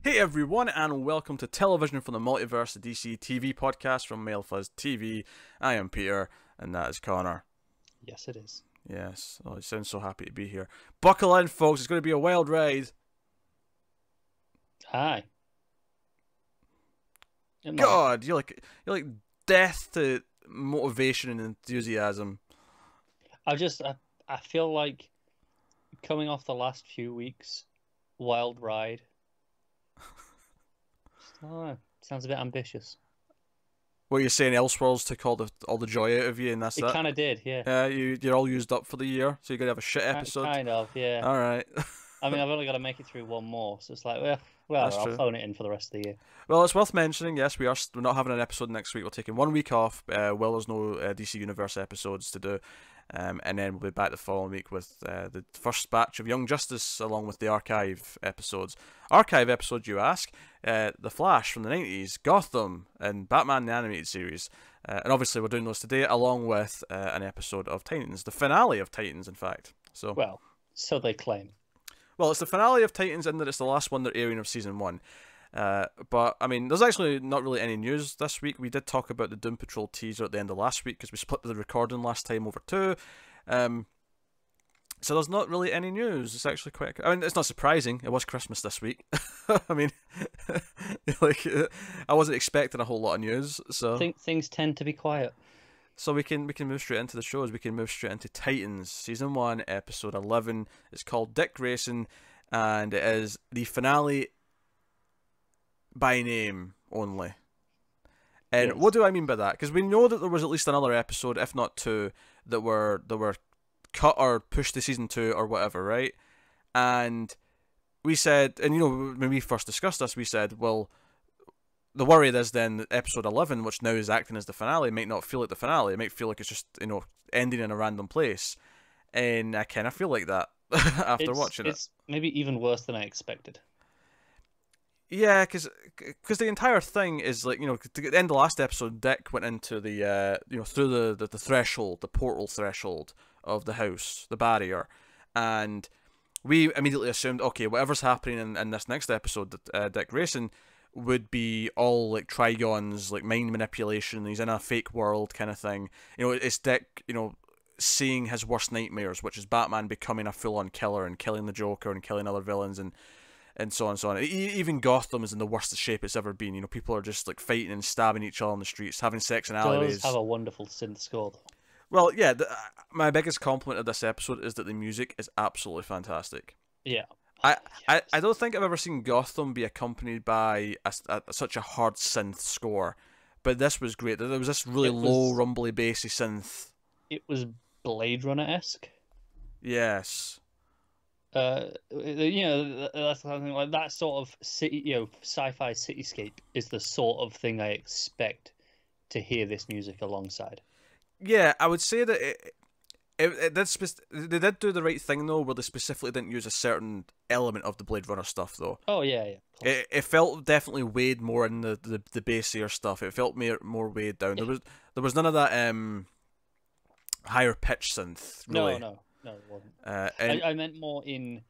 Hey everyone, and welcome to Television from the Multiverse, the DC TV podcast from MailFuzz TV. I am Peter, and that is Connor. Yes, it is. Yes, oh, he sounds so happy to be here. Buckle in, folks, it's going to be a wild ride. Hi. God, you're like death to motivation and enthusiasm. I feel like coming off the last few weeks, wild ride. Sounds a bit ambitious. What you're saying, Elseworlds took all the joy out of you, and that's It kind of did, yeah. Yeah, you're all used up for the year, so you're gonna have a shit episode. Kind of, yeah. All right. I mean, I've only got to make it through one more, so it's like, well, I'll phone it in for the rest of the year. Well, it's worth mentioning, yes, we're not having an episode next week. We're taking 1 week off. There's no DC Universe episodes to do. And then we'll be back the following week with the first batch of Young Justice, along with the archive episodes. Archive episodes, you ask? The Flash from the 90s, Gotham, and Batman the Animated Series. And obviously we're doing those today, along with an episode of Titans. The finale of Titans, in fact. Well, so they claim. Well, it's the finale of Titans in that it's the last one they're airing of Season 1. But, I mean, there's actually not really any news this week. We did talk about the Doom Patrol teaser at the end of last week because we split the recording last time over two. So there's not really any news. It's actually quite... I mean, it's not surprising. It was Christmas this week. I mean, I wasn't expecting a whole lot of news, so... Things tend to be quiet. So we can move straight into the shows. We can move straight into Titans, Season 1, Episode 11. It's called Dick Grayson, and it is the finale by name only. And yes. What do I mean by that? Because we know that there was at least another episode, if not two, that were cut or pushed to Season 2 or whatever, right? And we said, and when we first discussed this, we said, well, the worry is then that Episode 11, which now is acting as the finale, might not feel like the finale. It might feel like it's just, ending in a random place. And I kind of feel like that after watching it. It's maybe even worse than I expected. Yeah, because the entire thing is like, at the end of the last episode, Dick went into the, through the threshold, the portal threshold of the house, the barrier. And we immediately assumed, okay, whatever's happening in this next episode, that Dick Grayson would be all like Trigons, like mind manipulation. He's in a fake world kind of thing. It's Dick, seeing his worst nightmares, which is Batman becoming a full-on killer and killing the Joker and killing other villains and so on and so on. Even Gotham is in the worst shape it's ever been. People are just like fighting and stabbing each other on the streets, having sex in alleyways. It does have a wonderful synth score, though. Well, yeah, my biggest compliment of this episode is that the music is absolutely fantastic. Yeah. I don't think I've ever seen Gotham be accompanied by such a hard synth score, but this was great. There was this really low, rumbly, bassy synth. It was Blade Runner-esque. Yes. That's something like that sort of city, sci-fi cityscape is the sort of thing I expect to hear this music alongside. Yeah, I would say that they did do the right thing though, where they specifically didn't use a certain element of the Blade Runner stuff though. Oh yeah. It felt definitely weighed more in the bassier stuff. It felt more weighed down. Yeah. There was none of that higher pitch synth. Really. No, it wasn't. I meant more in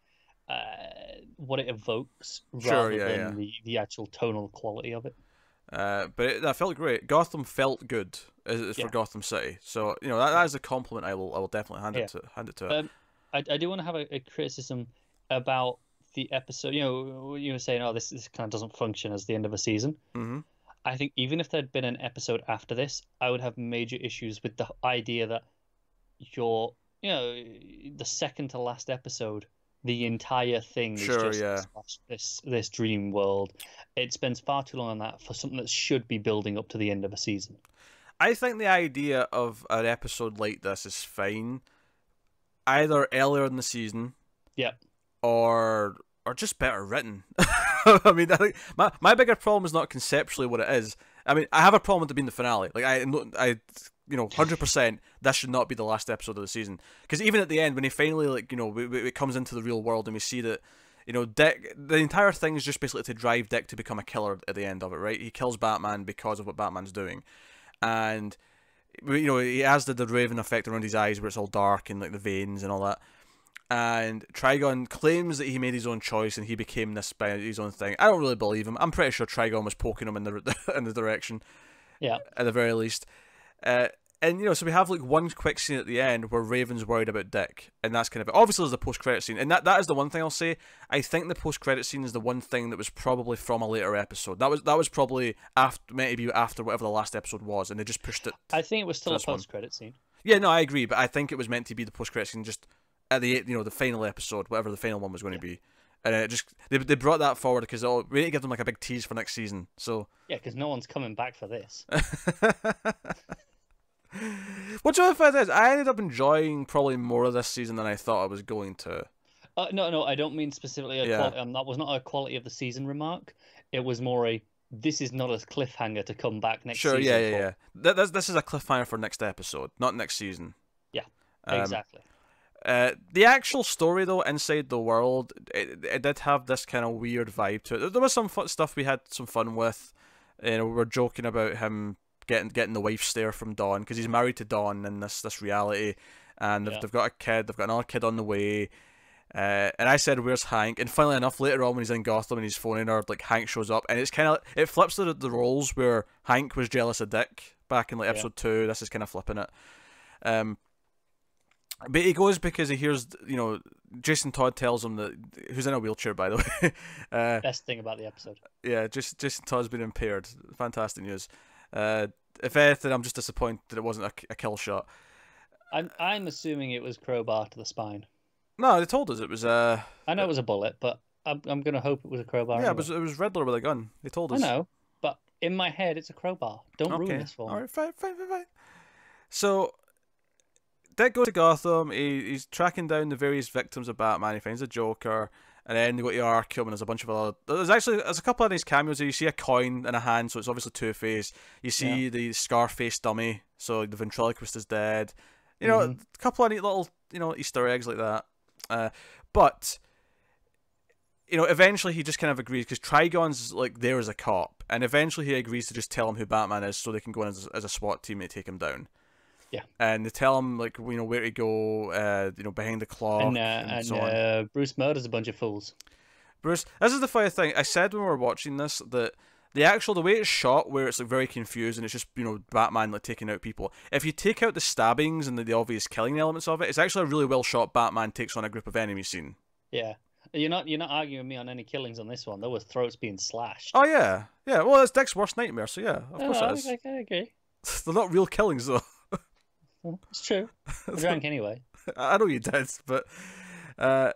what it evokes rather than the actual tonal quality of it. But that felt great. Gotham felt good for Gotham City, so that is a compliment. I will definitely hand it to it. I do want to have a criticism about the episode. You were saying, this kind of doesn't function as the end of a season. Mm-hmm. I think even if there'd been an episode after this, I would have major issues with the idea that the second to last episode, the entire thing is just this dream world. It spends far too long on that for something that should be building up to the end of a season. I think the idea of an episode like this is fine, either earlier in the season, or just better written. I mean, I think my bigger problem is not conceptually what it is. I mean, I have a problem with it being the finale. Like I 100%, that should not be the last episode of the season. Because even at the end, when he finally, it comes into the real world and we see that, Dick, the entire thing is just basically to drive Dick to become a killer at the end of it, right? He kills Batman because of what Batman's doing. And, he has the Raven effect around his eyes where it's all dark and, the veins and all that. and Trigon claims that he made his own choice and he became this by his own thing. I don't really believe him. I'm pretty sure Trigon was poking him in the in the direction. Yeah. At the very least. And, you know, so we have, like, one quick scene at the end where Raven's worried about Dick, and that's kind of it. Obviously, there's the post-credit scene, and that is the one thing I'll say. I think the post-credit scene is the one thing that was probably from a later episode. That was probably meant to be after whatever the last episode was, and they just pushed it. I think it was still a post-credit scene. Yeah, no, I agree, but I think it was meant to be the post-credit scene just at the, you know, the final episode, whatever the final one was going to be. And it just they brought that forward because we need to give them, like, a big tease for next season. So yeah, because no one's coming back for this. What's the fact is, I ended up enjoying probably more of this season than I thought I was going to. No, I don't mean specifically a quality. That was not a quality of the season remark. It was more a, this is not a cliffhanger to come back next season. Sure, yeah. This is a cliffhanger for next episode, not next season. Yeah, exactly. The actual story, though, inside the world, it did have this kind of weird vibe to it. There was some stuff we had some fun with. You know, we were joking about him getting the wife stare from Dawn, because he's married to Dawn in this reality, and they've got a kid, they've got another kid on the way, and I said, where's Hank? And funnily enough, later on when he's in Gotham and he's phoning her, like, Hank shows up, and it's kind of, it flips the roles where Hank was jealous of Dick back in, like, episode 2, this is kind of flipping it. But he goes because he hears, you know, Jason Todd tells him that, who's in a wheelchair, by the way. Best thing about the episode. Yeah, Jason Todd's been impaired. Fantastic news. If anything, I'm just disappointed that it wasn't a kill shot. I'm assuming it was crowbar to the spine. No, they told us it was I know it was a bullet, but I'm gonna hope it was a crowbar. Yeah, anyway. it was Riddler with a gun. They told us. I know, but in my head, it's a crowbar. Don't ruin this for me. All right, fine. So Dick goes to Gotham. He's tracking down the various victims of Batman. He finds a Joker. And then they go to Arkham, and there's a bunch of other... There's a couple of these cameos there. You see a coin in a hand, so it's obviously Two-Face. You see the Scarface dummy, so the ventriloquist is dead. You know, a couple of neat little, you know, Easter eggs like that. But, you know, eventually he just kind of agrees, because Trigon's, like, there as a cop, and eventually he agrees to just tell him who Batman is so they can go in as a SWAT team to take him down. Yeah, and they tell him, like, you know, where to go, you know, behind the clock, and so on. Bruce murders a bunch of fools. Bruce, this is the funny thing. I said when we were watching this that the way it's shot, where it's, like, very confused and it's just, you know, Batman, like, taking out people. If you take out the stabbings and the obvious killing elements of it, it's actually a really well shot Batman takes on a group of enemies scene. Yeah. You're not arguing with me on any killings on this one. There was throats being slashed. Oh yeah. Well, it's Dick's worst nightmare, so yeah, of course it is. I agree. They're not real killings though. It's true. I drank anyway. I know you did, but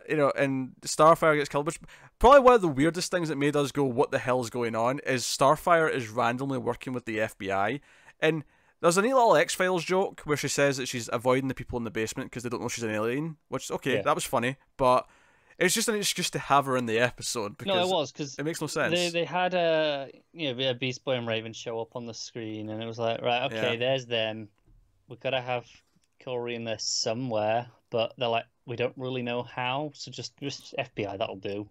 you know, and Starfire gets killed, which probably one of the weirdest things that made us go, "What the hell is going on?" is Starfire is randomly working with the FBI, and there's a neat little X-Files joke where she says that she's avoiding the people in the basement because they don't know she's an alien. Which, that was funny, but it's just an excuse to have her in the episode. Because no, it was because it makes no sense. They had a Beast Boy and Raven show up on the screen, and it was like, right, okay, there's them. We've got to have Corey in there somewhere, but they're like, we don't really know how, so just FBI, that'll do.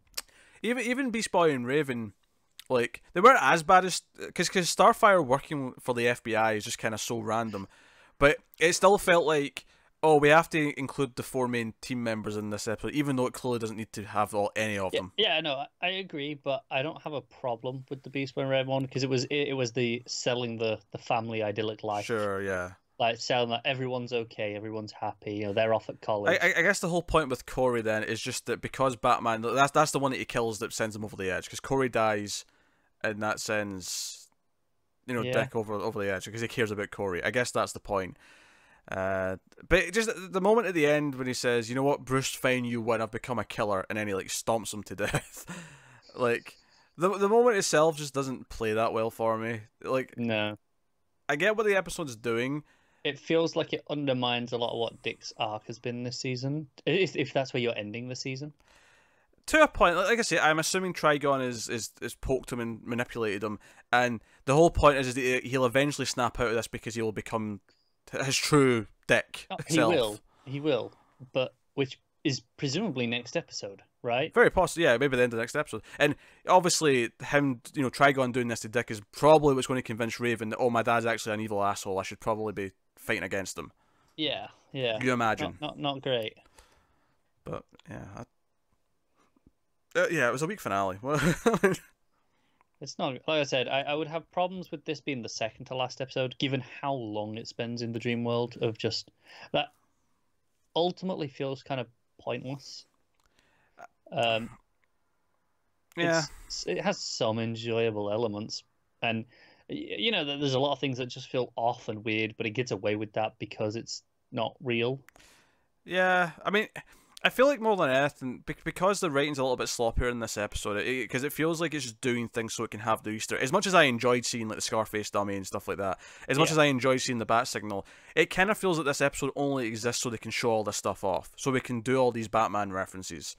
Even Beast Boy and Raven, like, they weren't as bad as... Because Starfire working for the FBI is just kind of so random. But it still felt like, oh, we have to include the 4 main team members in this episode, even though it clearly doesn't need to have any of them. Yeah, no, I agree, but I don't have a problem with the Beast Boy and Raven one, because it was the selling the family idyllic life. Sure, yeah. Like, selling that everyone's okay, everyone's happy, you know, they're off at college. I guess the whole point with Corey then is just that because Batman, that's the one that he kills that sends him over the edge, because Corey dies, and that sends, you know, Dick over the edge because he cares about Corey. I guess that's the point. But just the moment at the end when he says, "You know what, Bruce, fine, you win. I've become a killer," and then he, like, stomps him to death. Like, the moment itself just doesn't play that well for me. Like, no, I get what the episode's doing. It feels like it undermines a lot of what Dick's arc has been this season, if that's where you're ending the season. To a point, like I say, I'm assuming Trigon is poked him and manipulated him, and the whole point is that he'll eventually snap out of this because he will become his true Dick self. He will, but which is presumably next episode, right? Very possibly, yeah, maybe the end of the next episode. And obviously, him, you know, Trigon doing this to Dick is probably what's going to convince Raven that, oh, my dad's actually an evil asshole. I should probably be fighting against him. Yeah. You imagine? Not great. But yeah, yeah, it was a weak finale. It's not, like I said, I would have problems with this being the second to last episode, given how long it spends in the dream world of just that ultimately feels kind of pointless. Yeah, it has some enjoyable elements, and there's a lot of things that just feel off and weird, but it gets away with that because it's not real. yeah. I mean, I feel like more than anything, because the writing's a little bit sloppier in this episode, because it feels like it's just doing things so it can have the Easter. As much as I enjoyed seeing like the Scarface dummy and stuff like that, as much as I enjoyed seeing the bat signal, it kind of feels like this episode only exists so they can show all this stuff off, so we can do all these Batman references.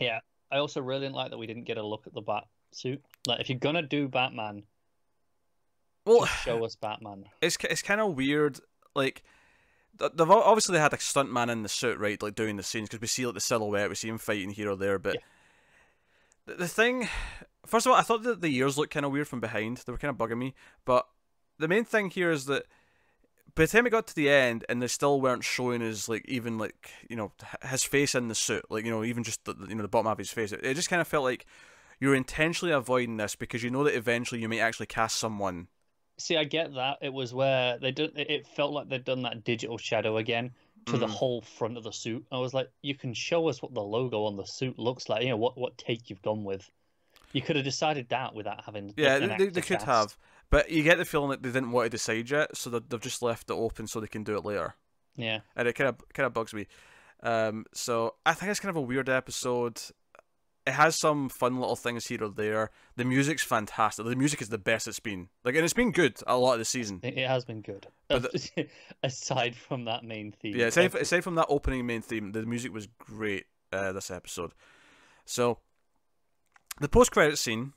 Yeah, I also really didn't like that we didn't get a look at the bat suit. Like, if you're gonna do Batman, well, just show us Batman. It's kind of weird, like. They've obviously had a stuntman in the suit, right, like doing the scenes, because we see like the silhouette, we see him fighting here or there, but the thing, first of all, I thought that the ears looked kind of weird from behind. They were kind of bugging me, but the main thing here is that by the time it got to the end and they still weren't showing his, like, even like, his face in the suit, like, even just the bottom half of his face, it just kind of felt like you're intentionally avoiding this because you know that eventually you may actually cast someone. See, I get that. It was where they did. It felt like they'd done that digital shadow again to the whole front of the suit. I was like, you can show us what the logo on the suit looks like. What take you've gone with. You could have decided that without having. Yeah, they could have, but you get the feeling that they didn't want to decide yet, so they've just left it open so they can do it later. Yeah, and it kind of bugs me. So I think it's kind of a weird episode. It has some fun little things here or there. The music's fantastic. The music is the best it's been. Like, and it's been good a lot of the season. It has been good. But aside from that main theme. Yeah, aside from that opening main theme, the music was great this episode. So, the post-credit scene,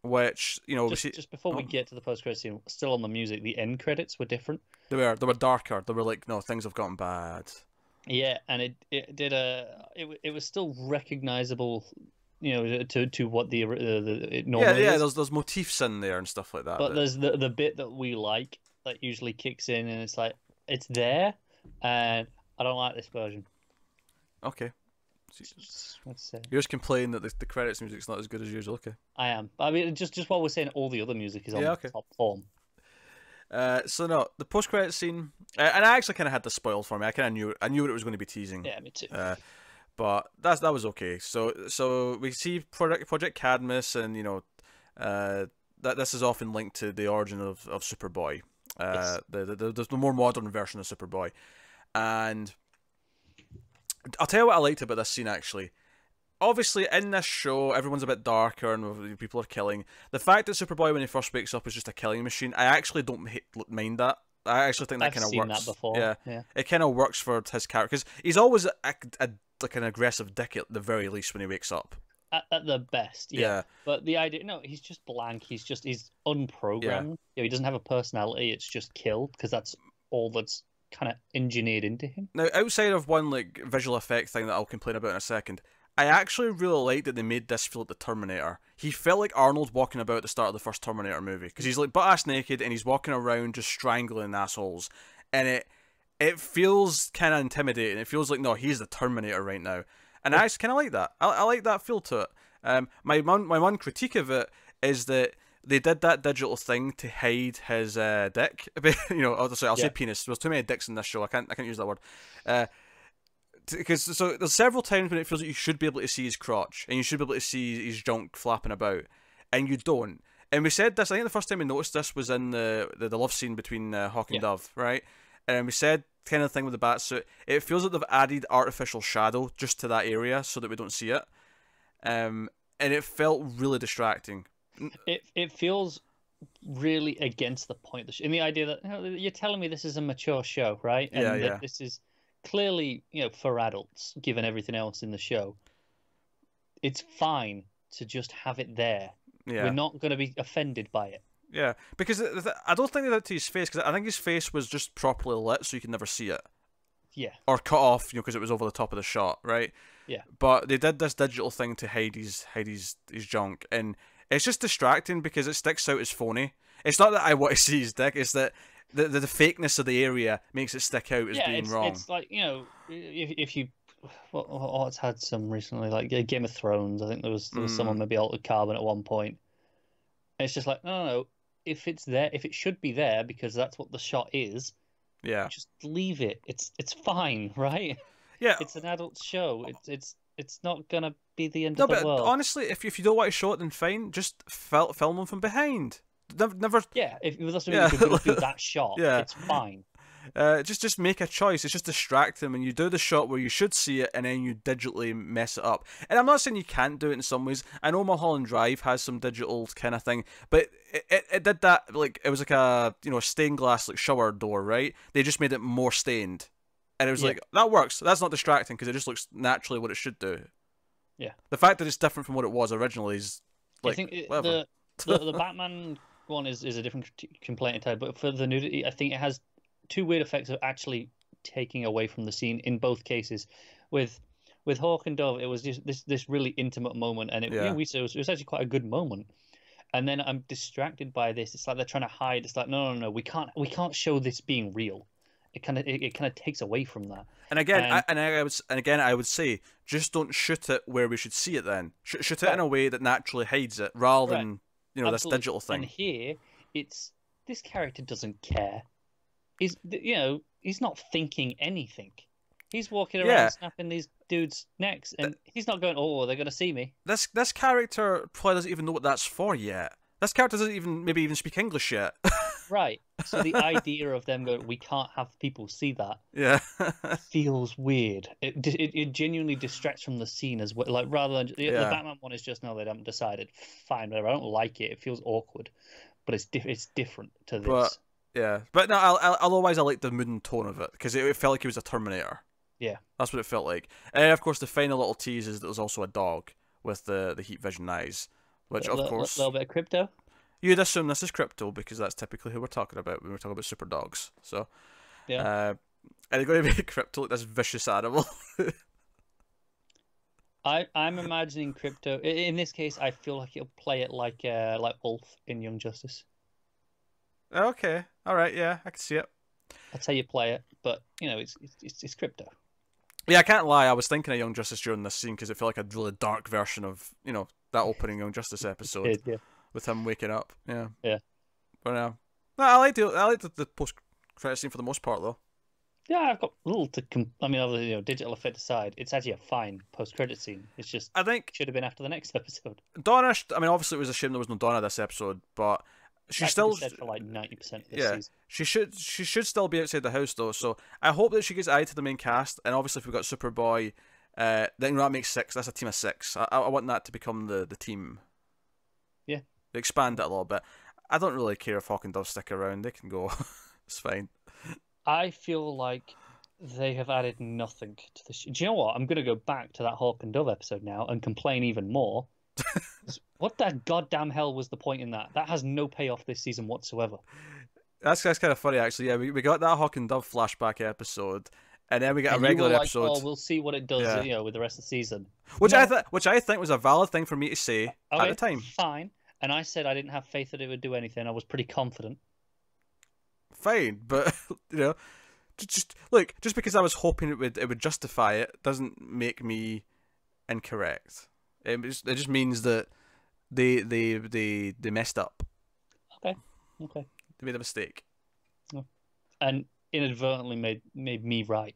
which, Just before we get to the post-credit scene, still on the music, the end credits were different. They were darker. They were like, no, things have gotten bad. Yeah, and it was still recognizable, to what it normally is. There's motifs in there and stuff like that. But there's the bit that we like that usually kicks in, and it's like, it's there, and I don't like this version. Okay. Let's say. You're just complaining that the credits music's not as good as usual. Okay. I am. I mean, just while we're saying all the other music is on top form. So no, the post-credit scene, and I actually kind of had this spoiled for me. I knew what it was going to be teasing. Yeah, me too. But that was okay. So we see Project Cadmus, and that this is often linked to the origin of Superboy, Yes. the more modern version of Superboy, and I'll tell you what I liked about this scene actually. Obviously, in this show, everyone's a bit darker and people are killing. The fact that Superboy, when he first wakes up, is just a killing machine, I actually don't mind that. I actually think that kind of works. I've seen that before. Yeah. It kind of works for his character because he's always like an aggressive dick at the very least when he wakes up. At the best, yeah. But the idea, no, he's just blank. He's unprogrammed. He doesn't have a personality. It's just kill because that's all that's kind of engineered into him. Now, outside of one like visual effect thing that I'll complain about in a second, I actually really liked that they made this feel like the Terminator. He felt like Arnold walking about at the start of the first Terminator movie because he's like butt-ass naked and he's walking around just strangling assholes, and it feels kind of intimidating. It feels like, no, he's the Terminator right now, and I just kind of like that. I like that feel to it. My one critique of it is that they did that digital thing to hide his dick. I'll say penis. There's too many dicks in this show. I can't use that word. Because there's several times when it feels like you should be able to see his crotch and you should be able to see his junk flapping about, and you don't. And we said this. I think the first time we noticed this was in the love scene between Hawk and Dove, right? And we said kind of thing with the bat suit. It feels like they've added artificial shadow just to that area so that we don't see it. And it felt really distracting. It feels really against the point. In the idea that you're telling me this is a mature show, right? And that this is clearly, for adults, given everything else in the show. It's fine to just have it there. Yeah. We're not going to be offended by it. Yeah, because I don't think they did it to his face, because I think his face was just properly lit so you could never see it. Yeah. Or cut off, because it was over the top of the shot, right? Yeah. But they did this digital thing to hide his junk, and it's just distracting because it sticks out as phony. It's not that I want to see his dick, it's that the fakeness of the area makes it stick out as being wrong. It's like, if you what's had some recently, like Game of Thrones. I think there was someone Mm, maybe Altered Carbon at one point. And it's just like, no. If it's there, if it should be there because that's what the shot is, yeah. just leave it. It's fine, right? Yeah. It's an adult show. It's not gonna be the end No, of the but world. honestly, if you don't want to show it, then fine. Just film them from behind. Never. Yeah, if that's what Yeah. you're gonna do that shot, Yeah. it's fine. Just make a choice. It's just distract them, and you do the shot where you should see it, and then you digitally mess it up. And I'm not saying you can't do it in some ways. I know Mulholland Drive has some digital kind of thing, but it did that like it was like a stained glass like shower door, right? They just made it more stained, and it was Yeah, like that works. That's not distracting because it just looks naturally what it should do. yeah. The fact that it's different from what it was originally is I like think whatever. the Batman one is a different complaint entirely, but for the nudity, I think it has two weird effects of actually taking away from the scene in both cases. With Hawk and Dove, it was just this really intimate moment, and Yeah. it was actually quite a good moment. And then I'm distracted by this. It's like they're trying to hide. It's like no, we can't show this being real. It kind of takes away from that. And again, And I would say, just don't shoot it where we should see it. Then shoot it in right, a way that naturally hides it, rather right, than this absolutely. digital And thing. here, it's this character doesn't care. He's not thinking anything. He's walking around Yeah, snapping these dudes' necks, and he's not going, "Oh, they're gonna see me." this character probably doesn't even know what that's for yet. This character doesn't even speak English yet. Right. So the idea of them going, "We can't have people see that," Yeah, feels weird. It genuinely distracts from the scene as well. Like rather than the yeah, Batman one is just no, they haven't decided. Fine, whatever. I don't like it. It feels awkward, but it's different to but this. yeah, but no. Otherwise, I like the mood and tone of it because it felt like he was a Terminator. Yeah. That's what it felt like. And of course, the final little tease is that there's also a dog with the heat vision eyes, which of course Little bit of crypto. you'd assume this is crypto because that's typically who we're talking about when we're talking about super dogs. So, Yeah. and it's going to be crypto like this vicious animal. I'm imagining crypto. In this case, I feel like it'll play it like Ulf in Young Justice. Okay, all right, yeah, I can see it. That's how you play it, but it's crypto. Yeah, I can't lie. I was thinking of Young Justice during this scene because it felt like a really dark version of that opening Young Justice episode Yeah. with him waking up. Yeah, Yeah. but no, I like the post credit scene for the most part though. Yeah, I've got little to. I mean, obviously, digital effect aside, it's actually a fine post-credit scene. It's just I think should have been after the next episode. Donna. I mean, obviously, it was a shame there was no Donna this episode, but she That could still. be said for like 90% of this Yeah, season. she should still be outside the house though. So I hope that she gets added to the main cast. And obviously, if we've got Superboy, then that makes six. That's a team of six. I want that to become the team. Yeah. Expand it a little bit. I don't really care if Hawk and Dove stick around. They can go. It's fine. I feel like they have added nothing to the. Do you know what? I'm going to go back to that Hawk and Dove episode now and complain even more. What the goddamn hell was the point in that? That has no payoff this season whatsoever. That's kind of funny actually. Yeah, we got that Hawk and Dove flashback episode, and then we get a And you regular were like, episode. "Oh, we'll see what it does, Yeah. with the rest of the season." Which No. I think was a valid thing for me to say at Okay, the time. fine. And I said I didn't have faith that it would do anything. I was pretty confident. Fine, but just look, just because I was hoping it would justify it doesn't make me incorrect. It just means that they messed up. Okay. They made a mistake. And inadvertently made me right.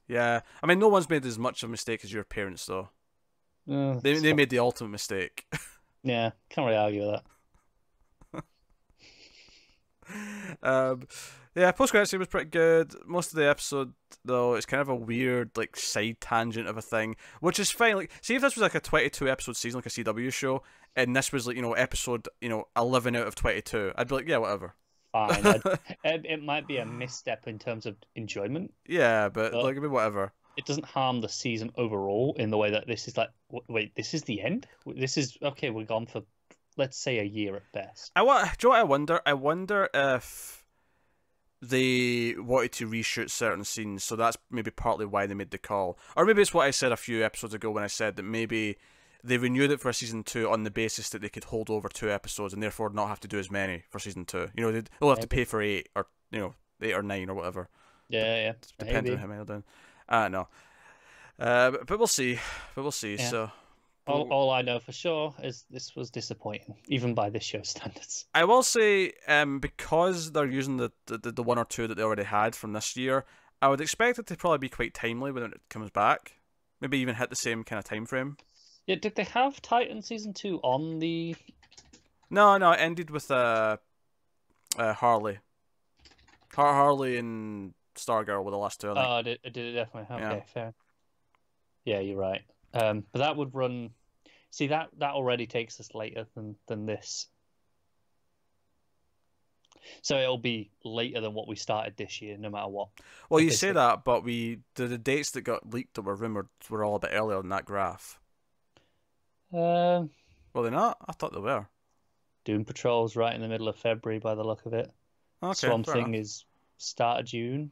Yeah, I mean, no one's made as much of a mistake as your parents, though. They made the ultimate mistake. Yeah, can't really argue with that. Yeah, post-credit scene was pretty good. Most of the episode, though, it's kind of a weird, like, side tangent of a thing, which is fine. Like, see if this was like a 22-episode season, like a CW show, and this was like, episode, 11 out of 22. I'd be like, yeah, whatever. Fine. It might be a misstep in terms of enjoyment. Yeah, but But- like, I mean, whatever. It doesn't harm the season overall in the way that this is like, wait, this is the end? This is, okay, we're gone for, let's say, a year at best. Do you know what I wonder? I wonder if they wanted to reshoot certain scenes, so that's maybe partly why they made the call. Or maybe it's what I said a few episodes ago when I said that maybe they renewed it for season 2 on the basis that they could hold over 2 episodes and therefore not have to do as many for season 2. They'll have to pay for 8 or 8 or 9 or whatever. Yeah. Depending Maybe. on how many they're doing. I know. But we'll see. But we'll see. Yeah. So. All I know for sure is this was disappointing, even by this show's standards. I will say, because they're using the one or two that they already had from this year, I would expect it to probably be quite timely when it comes back. Maybe even hit the same kind of time frame. Yeah, did they have Titan season 2 on the? No, it ended with Harley. Harley and Stargirl were the last two. I think. Oh, did it definitely? Okay, Yeah. fair. Yeah, you're right. But that would run. See, that already takes us later than this. So it'll be later than what we started this year, no matter what. Well, you say that, but the dates that got leaked that were rumored were all a bit earlier than that graph. Were they not? I thought they were. Doom Patrol's right in the middle of February by the look of it. Okay, Swamp Thing is start of June.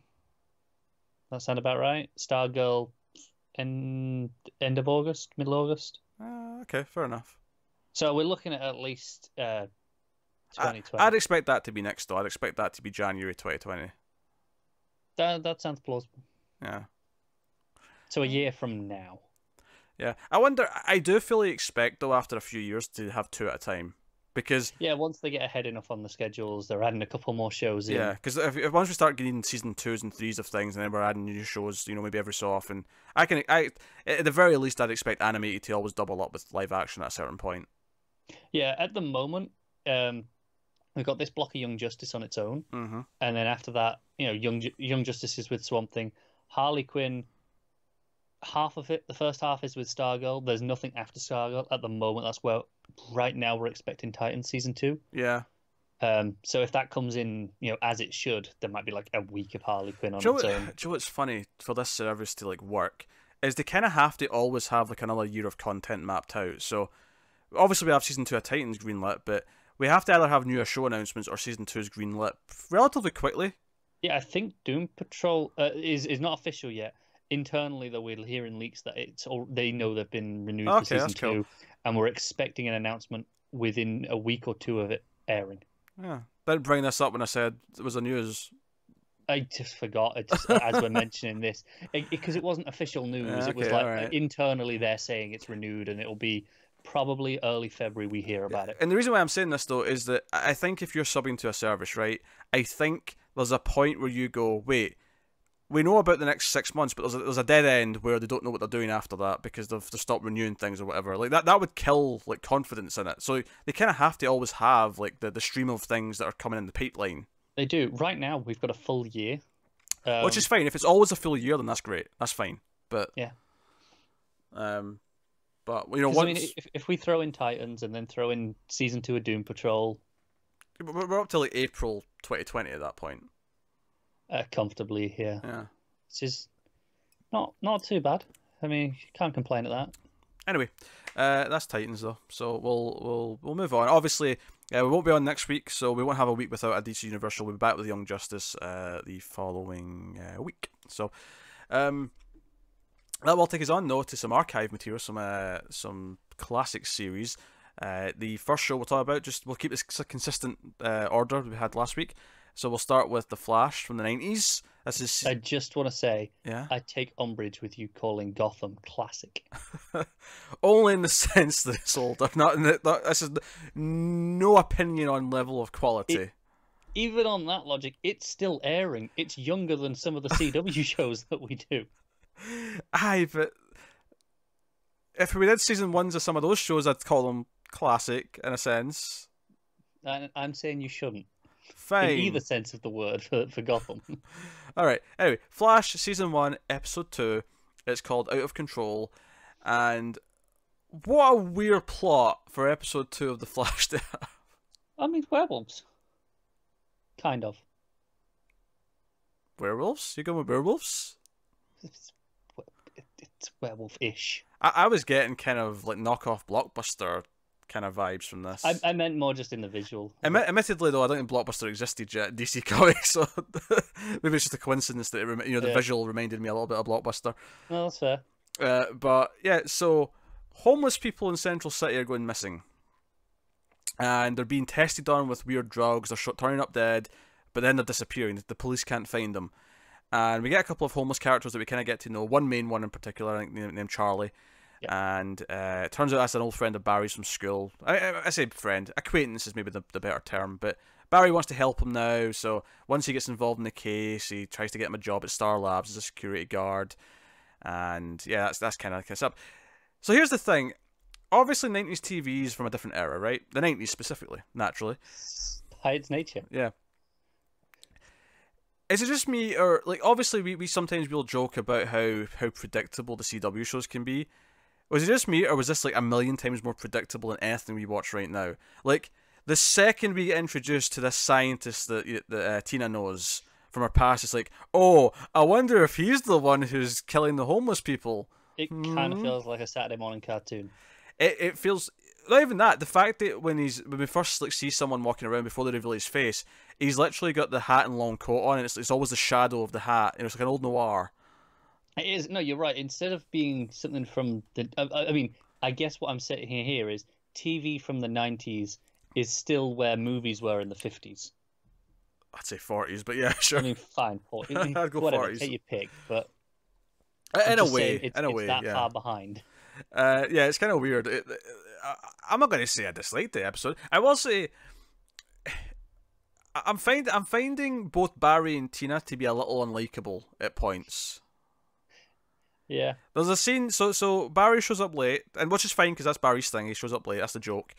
That sound about right? Stargirl end of August, middle August. Okay, fair enough. So we're looking at least 2020. I'd expect that to be next, though. I'd expect that to be January 2020. That sounds plausible. Yeah. So a year from now. Yeah. I wonder, I do fully expect, though, after a few years to have two at a time. Because... Yeah, once they get ahead enough on the schedules, they're adding a couple more shows in. Yeah, because if once we start getting season 2s and 3s of things, and then we're adding new shows, maybe every so often, at the very least, I'd expect animated to always double up with live action at a certain point. Yeah, at the moment, we've got this block of Young Justice on its own, and then after that, Young Justice is with Swamp Thing, Harley Quinn. Half of it, the first half is with Stargirl. There's nothing after Stargirl at the moment. That's where right now we're expecting Titan season 2. Yeah. So if that comes in, as it should, there might be like a week of Harley Quinn on its own. Do you know what's funny for this service to work is they kind of have to always have another year of content mapped out. So obviously we have season 2 of Titans greenlit, but we have to either have newer show announcements or season 2's greenlit relatively quickly. Yeah, I think Doom Patrol is not official yet. Internally, though, we're hearing leaks that they know they've been renewed for season 2, cool. And we're expecting an announcement within a week or two of it airing. Yeah, didn't bring this up when I said it was the news. I just forgot as we're mentioning this because it wasn't official news. Yeah, okay, it was internally they're saying it's renewed, and it'll be probably early February we hear about it. And the reason why I'm saying this though is that I think if you're subbing to a service, right, I think there's a point where you go, wait. We know about the next 6 months, but there's a dead end where they don't know what they're doing after that because they've stopped renewing things or whatever. That would kill confidence in it. So they kind of have to always have the stream of things that are coming in the pipeline. They do. Right now we've got a full year, which is fine. If it's always a full year, then that's great. That's fine. But yeah. But once I mean, if we throw in Titans and then throw in season 2 of Doom Patrol, we're up to April 2020 at that point. Comfortably here. Yeah. Which is not too bad. I mean, you can't complain at that. Anyway, that's Titans though. So we'll move on. Obviously, we won't be on next week, so we won't have a week without a DC Universal. We'll be back with Young Justice the following week. So that will take us on though to some archive material, some classic series. The first show we'll talk about, we'll keep this consistent order we had last week. So we'll start with The Flash from the 90s. I just want to say, yeah? I take umbrage with you calling Gotham classic. Only in the sense that it's older. This is no opinion on level of quality. Even on that logic, it's still airing. It's younger than some of the CW shows that we do. Aye, but if we did season 1s of some of those shows, I'd call them classic in a sense. I'm saying you shouldn't. Fine. In either sense of the word for Gotham. Alright, anyway, Flash Season 1, Episode 2. It's called Out of Control. And what a weird plot for Episode 2 of The Flash to have. I mean, werewolves. Kind of. Werewolves? You going with werewolves? It's werewolf-ish. I was getting kind of knockoff Blockbuster kind of vibes from this. I meant more just in the visual. Admittedly, though, I don't think Blockbuster existed yet, DC Comics, so maybe it's just a coincidence that the visual reminded me a little bit of Blockbuster. No, that's fair. But yeah, so homeless people in Central City are going missing, and they're being tested on with weird drugs. They're turning up dead, but then they're disappearing. The police can't find them, And we get a couple of homeless characters that we kind of get to know. One main one in particular, I think, named Charlie. Yep. And it turns out that's an old friend of Barry's from school. I say friend, acquaintance is maybe the better term, but Barry wants to help him now, so once he gets involved in the case, he tries to get him a job at Star Labs as a security guard. And yeah, that's kind of up. So here's the thing. Obviously, 90s TV is from a different era, right? The 90s specifically, naturally. By its nature. Yeah. Is it just me, or like obviously we sometimes will joke about how predictable the CW shows can be. Was it just me, or was this like a million times more predictable than anything we watch right now? Like the second we get introduced to this scientist that Tina knows from her past, it's like, oh, I wonder if he's the one who's killing the homeless people. It kind of feels like a Saturday morning cartoon. It feels. Not even that. The fact that when we first like see someone walking around before they reveal his face, he's literally got the hat and long coat on, and it's always the shadow of the hat. It's like an old noir. It is. No, you're right. Instead of being something from the, I mean, I guess what I'm saying here is TV from the 90s is still where movies were in the 50s. I'd say 40s, but yeah, sure. I mean, fine. I'd go whatever, 40s. take your pick, but in a way, it's yeah. far behind. Yeah, it's kind of weird. I'm not going to say I disliked the episode. I will say I'm finding both Barry and Tina to be a little unlikable at points. Yeah. There's a scene. So Barry shows up late, and which is fine because that's Barry's thing. He shows up late. That's the joke.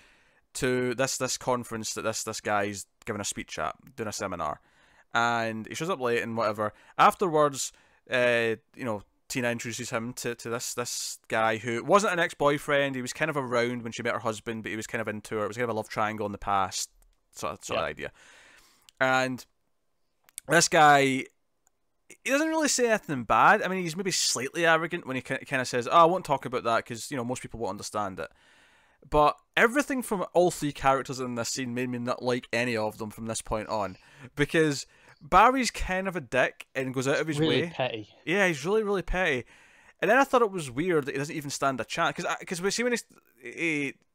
To this conference that this guy's giving a speech at, doing a seminar, and he shows up late and whatever. Afterwards, Tina introduces him to this guy who wasn't an ex-boyfriend. He was kind of around when she met her husband, but he was kind of into her. It was kind of a love triangle in the past, sort of idea. And this guy, he doesn't really say anything bad. I mean, he's maybe slightly arrogant when he kind of says, "Oh, I won't talk about that because most people won't understand it." But everything from all three characters in this scene made me not like any of them from this point on, because Barry's kind of a dick and goes out of his way. Really petty. Yeah, he's really, really petty. And then I thought it was weird that he doesn't even stand a chance. Because we see when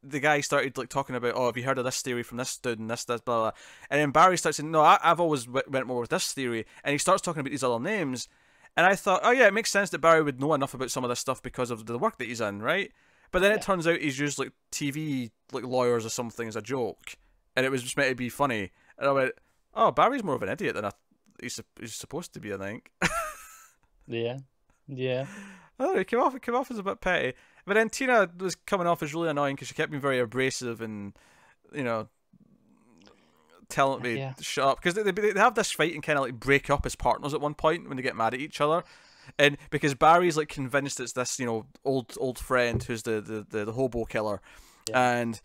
the guy started like talking about, oh, have you heard of this theory from this dude and this, blah, blah. And then Barry starts saying, no, I've always went more with this theory. And he starts talking about these other names. And I thought, oh yeah, it makes sense that Barry would know enough about some of this stuff because of the work that he's in, right? But then it turns out he's used like TV like lawyers or something as a joke. And it was just meant to be funny. And I went, oh, Barry's more of an idiot than he's supposed to be, I think. Yeah. I don't know, it came off as a bit petty. But then Tina was coming off as really annoying because she kept being very abrasive and, telling me to shut up. Because they have this fight and kind of like break up as partners at one point when they get mad at each other. And because Barry's like convinced it's this, old friend who's the hobo killer. Yeah. And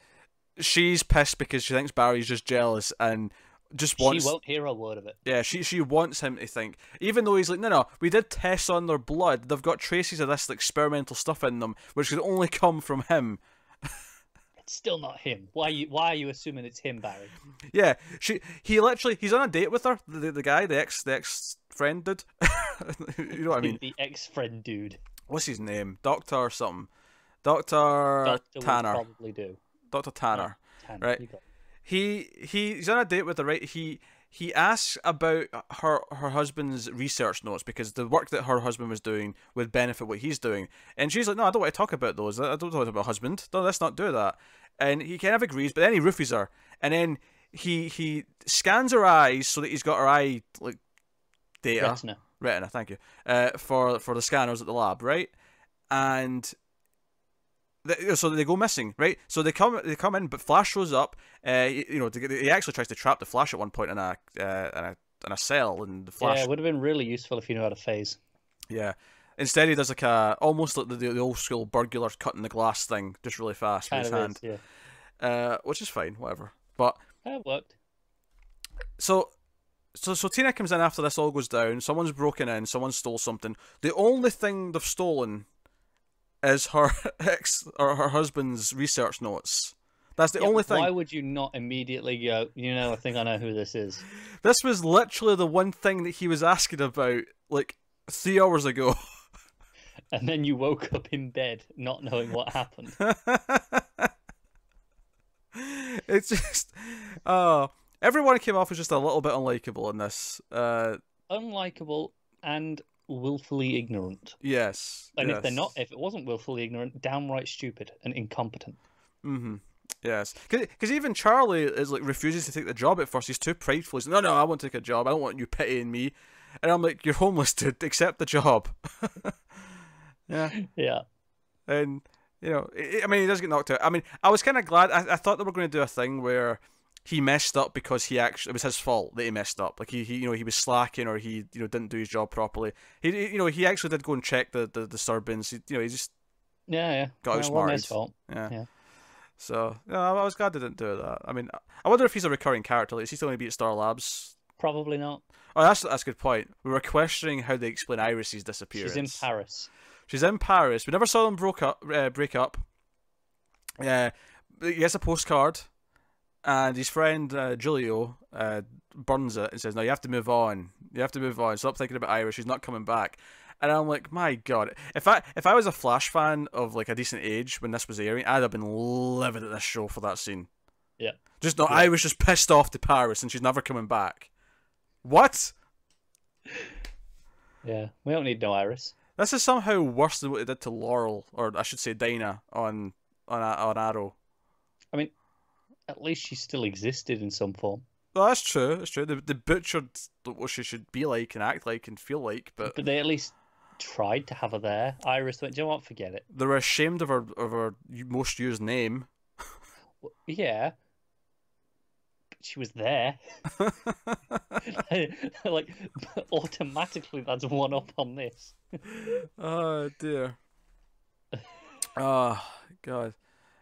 she's pissed because she thinks Barry's just jealous and just wants... She won't hear a word of it. Yeah, she wants him to think. Even though he's like, no, we did tests on their blood. They've got traces of this like, experimental stuff in them, which could only come from him. It's still not him. Why are you assuming it's him, Barry? Yeah, he's on a date with her, the guy, the ex-friend dude. You know what I mean? The ex-friend dude. What's his name? Doctor something. Doctor Tanner. Will probably do. Dr. Tanner. Tanner. Right. He's on a date with her, right? He asks about her husband's research notes because the work that her husband was doing would benefit what he's doing. And she's like, no, I don't want to talk about those. I don't talk about husband. No, let's not do that. And he kind of agrees, but then he roofies her. And then he scans her eyes so that he's got her eye like data. Retina, thank you. For the scanners at the lab, right? And so they go missing, right? So they come in, but Flash shows up. He actually tries to trap the Flash at one point in a cell, and the Flash. Yeah, it would have been really useful if you knew how to phase. Yeah. Instead, he does like almost like the old school burglar cutting the glass thing, just really fast with his hand. Yeah. Which is fine, whatever. But it worked. So Tina comes in after this all goes down. Someone's broken in. Someone stole something. The only thing they've stolen is her her husband's research notes. That's the only thing. Why would you not immediately go, I think I know who this is? This was literally the one thing that he was asking about like 3 hours ago. And then you woke up in bed not knowing what happened. It's just... everyone came off as just a little bit unlikable in this. Unlikable, and willfully ignorant. Yes. And yes. if it wasn't willfully ignorant, downright stupid and incompetent. Mm-hmm. Yes. Because even Charlie is like refuses to take the job at first. He's too prideful. He's like, no, I won't take a job. I don't want you pitying me. And I'm like, you're homeless, dude. Accept the job. Yeah. Yeah. And, you know, I mean, he does get knocked out. I mean, I was kind of glad. I thought they were going to do a thing where he messed up because it was his fault that he messed up. Like he was slacking, or he didn't do his job properly. He actually did go and check the disturbance. He just got outsmarted. His fault. Yeah. So I was glad they didn't do that. I mean, I wonder if he's a recurring character. Like, is he still going to be at Star Labs? Probably not. Oh, that's a good point. We were questioning how they explain Iris's disappearance. She's in Paris. She's in Paris. We never saw them break up. He gets a postcard, and his friend Giulio burns it and says, "No, you have to move on. You have to move on. Stop thinking about Iris. She's not coming back." And I'm like, my God, if I was a Flash fan of like a decent age when this was airing, I'd have been livid at this show for that scene. Yeah. Iris just pissed off to Paris and she's never coming back. What? Yeah, we don't need no Iris. This is somehow worse than what they did to Laurel, or I should say Dinah, on Arrow. I mean, at least she still existed in some form. Well, that's true. That's true. They butchered what she should be like and act like and feel like, but they at least tried to have her there. Iris went, "Do you know what? Forget it." They were ashamed of her most used name. Yeah. She was there. Like, automatically that's one up on this. Oh dear. Oh God.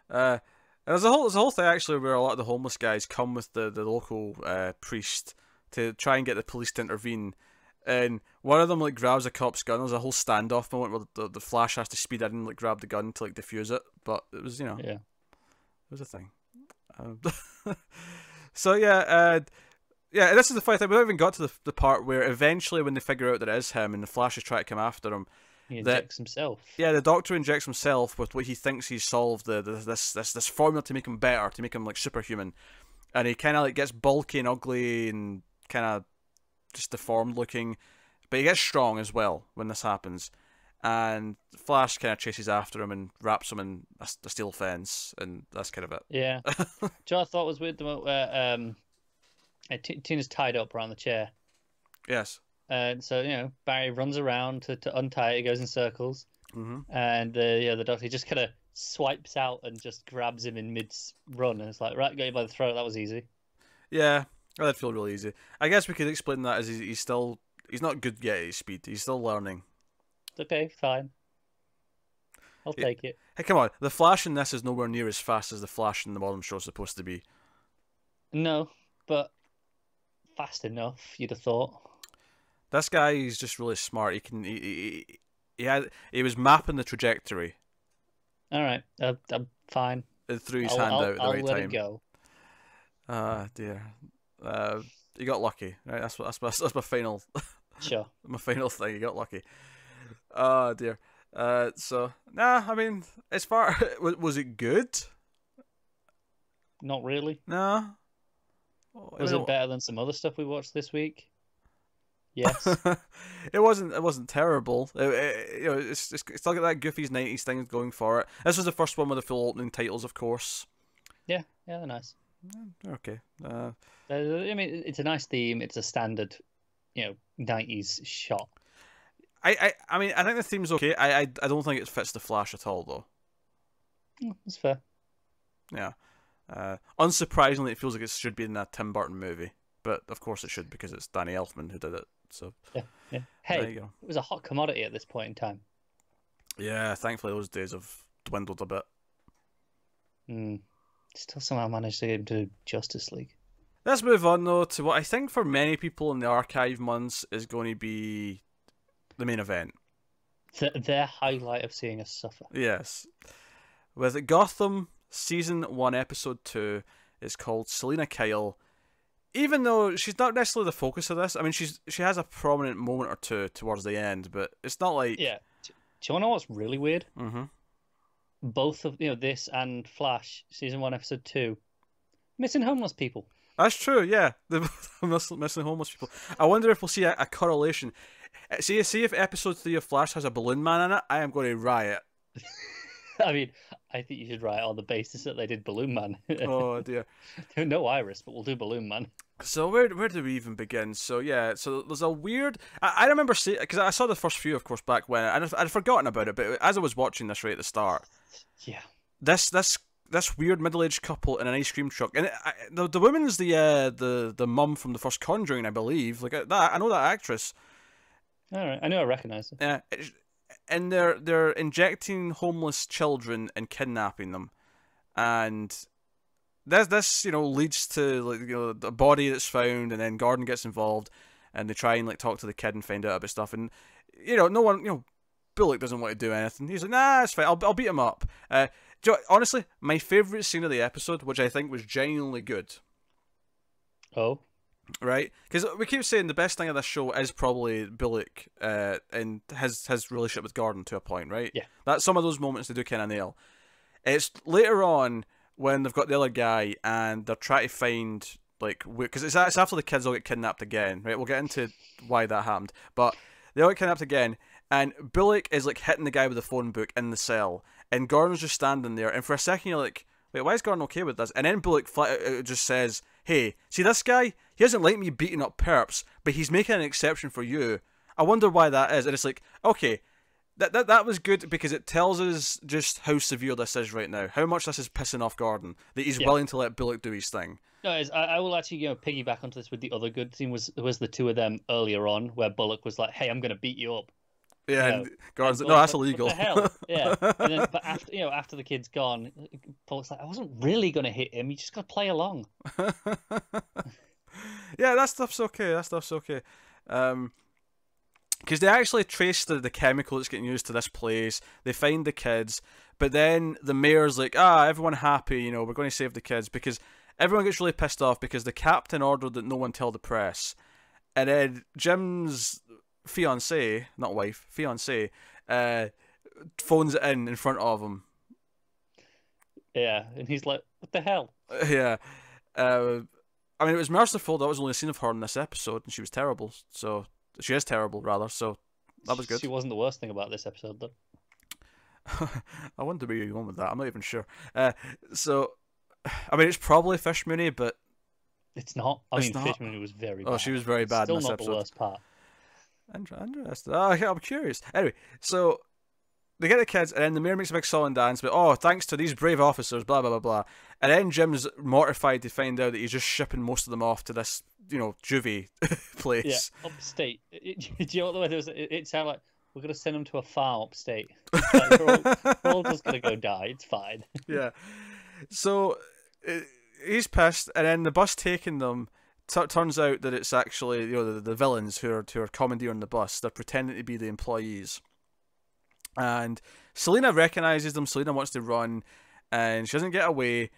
There's a whole thing actually where a lot of the homeless guys come with the local priest to try and get the police to intervene, and one of them like grabs a cop's gun. There's a whole standoff moment where the Flash has to speed in and like grab the gun to like defuse it, but it was it was a thing. So this is the funny thing. We haven't even got to the part where eventually, when they figure out that it is him and the Flash is trying to come after him, he injects himself. Yeah, the Doctor injects himself with what he thinks he's solved this formula to make him better, to make him like superhuman, and he kind of like gets bulky and ugly and kind of just deformed looking, but he gets strong as well when this happens. And Flash kind of chases after him and wraps him in a steel fence, and that's kind of it. Yeah. Do you know what I thought was weird? Where Tina's tied up around the chair. Yes. And so, Barry runs around to untie it. He goes in circles. Mm-hmm. And the Doctor just kind of swipes out and just grabs him in mid-run. And it's like, right, got you by the throat. That was easy. Yeah, that feel really easy. I guess we could explain that as he's not good yet at his speed. He's still learning. Okay, fine. I'll take it. Hey, come on. The Flash in this is nowhere near as fast as the Flash in the modern show is supposed to be. No, but fast enough, you'd have thought. This guy is just really smart. He was mapping the trajectory. All right, I'm fine. And threw his hand out at the right time. I'll let it go. Ah, dear. You got lucky. Right, that's my final. Sure. My final thing. You got lucky. Oh dear. I mean, as far was it good? Not really. No. Was it better than some other stuff we watched this week? Yes. It wasn't terrible. It's still got that Goofy's 90s thing going for it. This was the first one with the full opening titles, of course. Yeah, they're nice. Okay. I mean, it's a nice theme. It's a standard, 90s shot. I mean, I think the theme's okay. I don't think it fits the Flash at all, though. That's fair. Yeah. Unsurprisingly, it feels like it should be in that Tim Burton movie, but of course it should because it's Danny Elfman who did it. So yeah. Hey, it was a hot commodity at this point in time. Yeah, thankfully those days have dwindled a bit. Still somehow managed to get into Justice League. Let's move on though to what I think for many people in the archive months is going to be the main event. Their highlight of seeing us suffer. Yes. With Gotham Season 1, Episode 2, it's called Selina Kyle. Even though she's not necessarily the focus of this, I mean, she has a prominent moment or two towards the end, but it's not like... Yeah. Do you want to know what's really weird? Mm-hmm. Both of, this and Flash, Season 1, Episode 2, missing homeless people. That's true, yeah. They're missing homeless people. I wonder if we'll see a correlation. See if episode 3 of Flash has a balloon man in it, I am going to riot. I mean, I think you should write on the basis that they did Balloon Man. Oh dear. No Iris, but we'll do Balloon Man. So where do we even begin? So yeah, so there's a weird. I remember seeing, because I saw the first few, of course, back when I'd forgotten about it, but as I was watching this right at the start, yeah, this weird middle-aged couple in an ice cream truck, and the woman's the mum from the first Conjuring, I believe. Like that, I know that actress. All right, I know I recognize it. Yeah, and they're injecting homeless children and kidnapping them, and this leads to, like, the body that's found, and then Gordon gets involved, and they try and, like, talk to the kid and find out about stuff, and no one, Bullock doesn't want to do anything. He's like, nah, it's fine, I'll beat him up. Honestly, my favourite scene of the episode, which I think was genuinely good. Oh. Right? Because we keep saying the best thing of this show is probably Bullock and his relationship with Gordon to a point, right? Yeah. That's some of those moments they do kind of nail. It's later on when they've got the other guy and they're trying to find, like, because it's after the kids all get kidnapped again, right? We'll get into why that happened, but they all get kidnapped again, and Bullock is, like, hitting the guy with the phone book in the cell, and Gordon's just standing there, and for a second you're like, wait, why is Gordon okay with this? And then Bullock just says, hey, see this guy? He doesn't like me beating up perps, but he's making an exception for you. I wonder why that is. And it's like, okay, that was good because it tells us just how severe this is right now, how much this is pissing off Gordon, that he's willing to let Bullock do his thing. No, I will actually piggyback onto this with the other good scene was the two of them earlier on where Bullock was like, hey, I'm going to beat you up. Yeah, and Gordon's like, no, that's illegal. What the hell? Yeah. And then, but after the kid's gone, Bullock's like, I wasn't really going to hit him. You just got to play along. Yeah, that stuff's okay. Because they actually trace the chemical that's getting used to this place. They find the kids, but then the mayor's like, everyone happy, we're going to save the kids, because everyone gets really pissed off because the captain ordered that no one tell the press. And then Jim's fiance, not wife, fiance, phones it in front of him. Yeah, and he's like, what the hell? Yeah. I mean, it was merciful that was only a scene of her in this episode, and she was terrible. So she is terrible, rather. So that was good. She wasn't the worst thing about this episode, though. I wonder where you're going with that. I'm not even sure. So, I mean, it's probably Fish Mooney, but it's not. Fish Mooney was very bad. Oh, she was very bad Still in this not episode. the worst part. Interesting. I'm curious. Anyway, so they get the kids, and then the mayor makes a big song and dance, but thanks to these brave officers, blah, blah, blah, blah. And then Jim's mortified to find out that he's just shipping most of them off to this, juvie place. Yeah, upstate. Do you know what the way there was? It sounded like, we're going to send them to a farm upstate. Like, we're all just going to go die. It's fine. Yeah. So he's pissed, and then the bus taking them turns out that it's actually the villains who are commandeering the bus. They're pretending to be the employees, and Selina recognizes them. Selina wants to run, and she doesn't get away.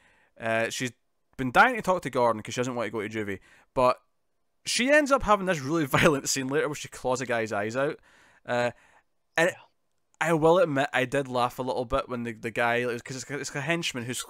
She's been dying to talk to Gordon because she doesn't want to go to juvie, but she ends up having this really violent scene later where she claws a guy's eyes out, and I will admit I did laugh a little bit when the guy, because it's a henchman who's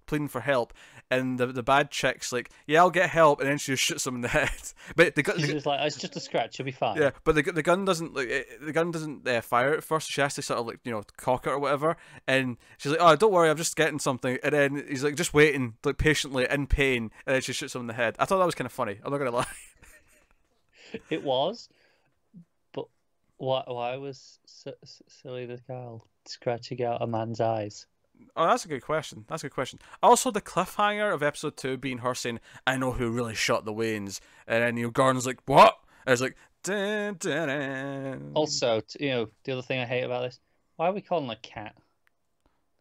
pleading for help, and the bad chick's like, yeah, I'll get help, and then she just shoots him in the head. But she's just like, it's just a scratch, you'll be fine. Yeah, but the gun doesn't fire at first. She has to sort of cock it or whatever, and she's like, oh, don't worry, I'm just getting something, and then he's like just waiting patiently in pain, and then she shoots him in the head. I thought that was kind of funny. I'm not gonna lie. It was. Why was Selina Kyle scratching out a man's eyes? Oh, that's a good question. Also, the cliffhanger of episode 2 being her saying, I know who really shot the Waynes. And then Gordon's like, what? And it's like, dun, dun, dun. Also, the other thing I hate about this, why are we calling a cat?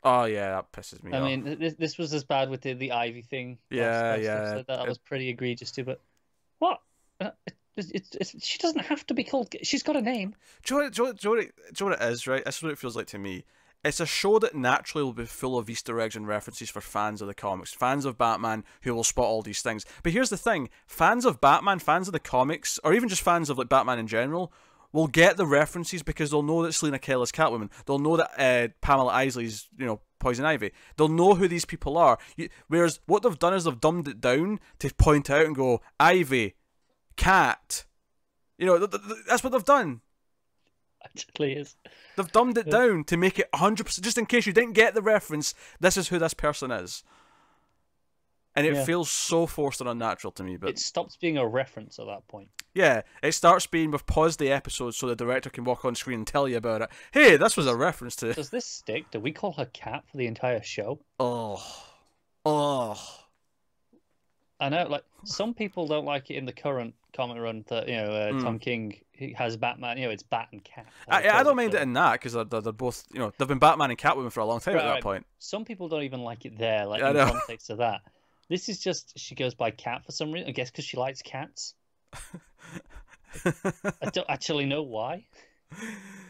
Oh, yeah, that pisses me off. I mean, this was as bad with the Ivy thing. Yeah. That was pretty egregious too, but what? She doesn't have to be called. She's got a name. Do you know what it is, right? That's what it feels like to me. It's a show that naturally will be full of Easter eggs and references for fans of the comics, fans of Batman who will spot all these things. But here's the thing: fans of Batman, fans of the comics, or even just fans of Batman in general, will get the references because they'll know that Selina Kyle is Catwoman. They'll know that Pamela Isley's Poison Ivy. They'll know who these people are. Whereas what they've done is they've dumbed it down to point out and go Ivy, Cat, You know, that's what they've done. Actually is. They've dumbed it down to make it 100%. Just in case you didn't get the reference, this is who this person is. And it feels so forced and unnatural to me. But it stops being a reference at that point. Yeah, it starts being we've paused the episode so the director can walk on screen and tell you about it. Hey, this was a reference to... Does this stick? Do we call her Cat for the entire show? Oh. I know, like, some people don't like it in the current comic run that, Tom King has Batman, it's Bat and Cat. I don't mind it in that, because they're both, they've been Batman and Catwoman for a long time at that point. Some people don't even like it there, like, in context of that. This is just, she goes by Cat for some reason, I guess because she likes cats. I don't actually know why.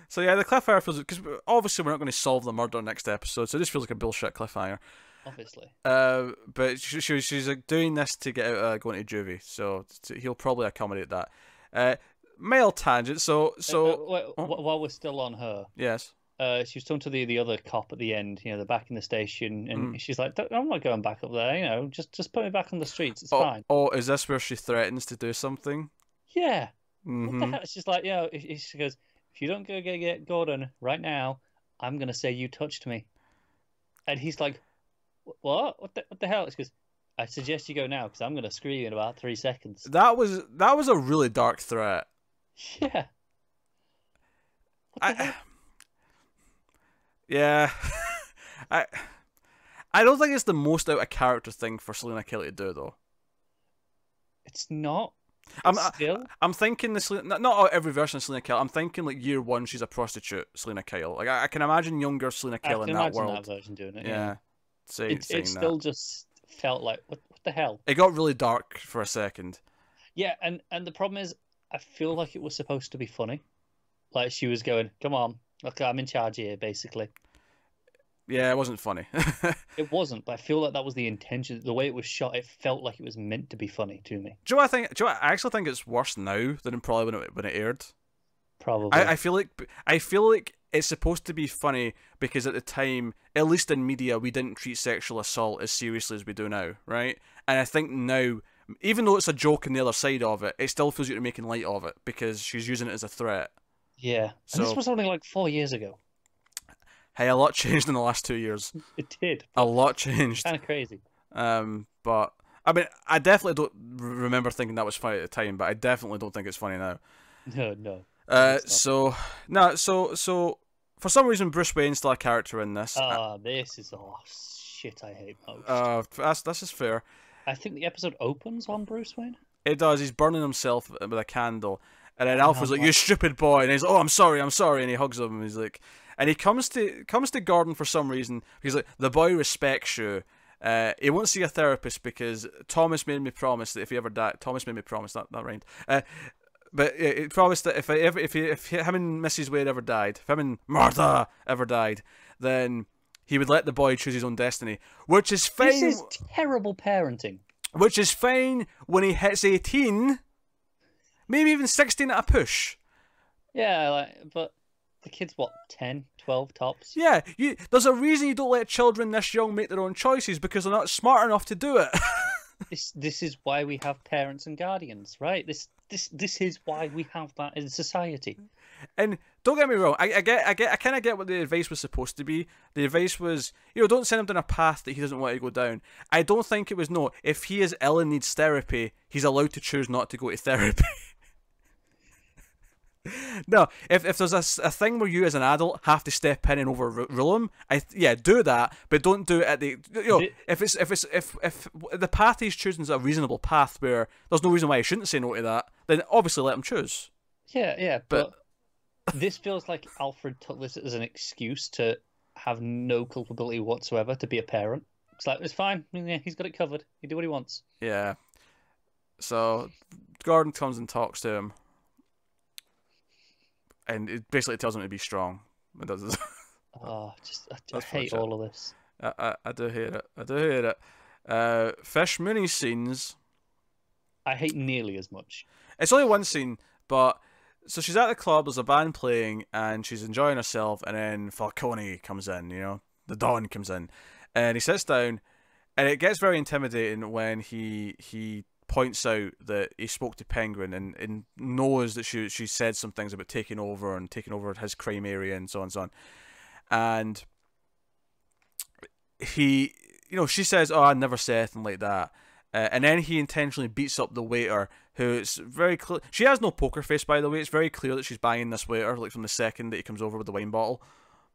So yeah, the cliffhanger feels... Because obviously we're not going to solve the murder next episode, so this feels like a bullshit cliffhanger. Obviously. But she's like, doing this to get out going to juvie, so he'll probably accommodate that. Male tangent, so... While we're still on her... Yes. She was talking to the other cop at the end, they're back in the station, and she's like, I'm not going back up there, just put me back on the streets, it's fine. Oh, is this where she threatens to do something? Yeah. What the hell? She's like, she goes, if you don't go get Gordon right now, I'm going to say you touched me. And he's like, what? What the hell? She goes, I suggest you go now, because I'm going to scream in about 3 seconds. That was a really dark threat. Yeah. What the hell? Yeah. I don't think it's the most out of character thing for Selina Kelly to do, though. It's not. I'm thinking not every version of Selina Kyle. I'm thinking like year one, she's a prostitute, Selina Kyle. Like I can imagine younger Selina Kyle in that world. That version doing it. Yeah. It still just felt like what the hell. It got really dark for a second. Yeah, and the problem is, I feel like it was supposed to be funny. Like she was going, "Come on, look, I'm in charge here," basically. Yeah, it wasn't funny. It wasn't, but I feel like that was the intention. The way it was shot, it felt like it was meant to be funny to me. Do you know what I think? Do you know what, I actually think it's worse now than probably when it aired. Probably. I feel like it's supposed to be funny because at the time, at least in media, we didn't treat sexual assault as seriously as we do now, right? And I think now, even though it's a joke on the other side of it, it still feels like you're making light of it because she's using it as a threat. Yeah. And this was only like 4 years ago. Hey, a lot changed in the last 2 years. It did. A lot changed. Kind of crazy. But I mean, I definitely don't remember thinking that was funny at the time, but I definitely don't think it's funny now. No. So for some reason, Bruce Wayne's still a character in this. This is shit I hate most. That's just fair. I think the episode opens on Bruce Wayne. It does. He's burning himself with a candle, and then Alfred's like, "You stupid boy," and he's like, "Oh, I'm sorry," and he hugs him, and he's like. And he comes to Gordon for some reason. He's like, the boy respects you. He won't see a therapist because Thomas made me promise that if he ever died, Thomas made me promise that rhymed. But he promised that if him and Mrs. Wade ever died, if him and Martha ever died, then he would let the boy choose his own destiny, which is fine. This is terrible parenting. Which is fine when he hits 18, maybe even 16 at a push. Yeah, but. The kid's, 10, 12 tops? Yeah, there's a reason you don't let children this young make their own choices, because they're not smart enough to do it. This is why we have parents and guardians, right? This is why we have that in society. And don't get me wrong, I kind of get what the advice was supposed to be. The advice was, don't send him down a path that he doesn't want to go down. I don't think it was, no, if he is ill and needs therapy, he's allowed to choose not to go to therapy. No, if there's a thing where you as an adult have to step in and overrule him, do that, but don't do it at the if the path he's choosing is a reasonable path where there's no reason why he shouldn't say no to that, then obviously let him choose. Yeah, but this feels like Alfred took this as an excuse to have no culpability whatsoever to be a parent. It's like, it's fine, he's got it covered. He do what he wants. Yeah. So Gordon comes and talks to him. And it basically tells him to be strong. It does. I hate all of this. I do hate it. Fish Mooney scenes. I hate nearly as much. It's only one scene, but so she's at the club. There's a band playing, and she's enjoying herself. And then Falcone comes in. The Don comes in, and he sits down, and it gets very intimidating when he points out that he spoke to Penguin and knows that she said some things about taking over his crime area and so on and so on. And he, she says, "Oh, I never said anything like that." And then he intentionally beats up the waiter, who it's very clear. She has no poker face, by the way. It's very clear that she's banging this waiter, like from the second that he comes over with the wine bottle.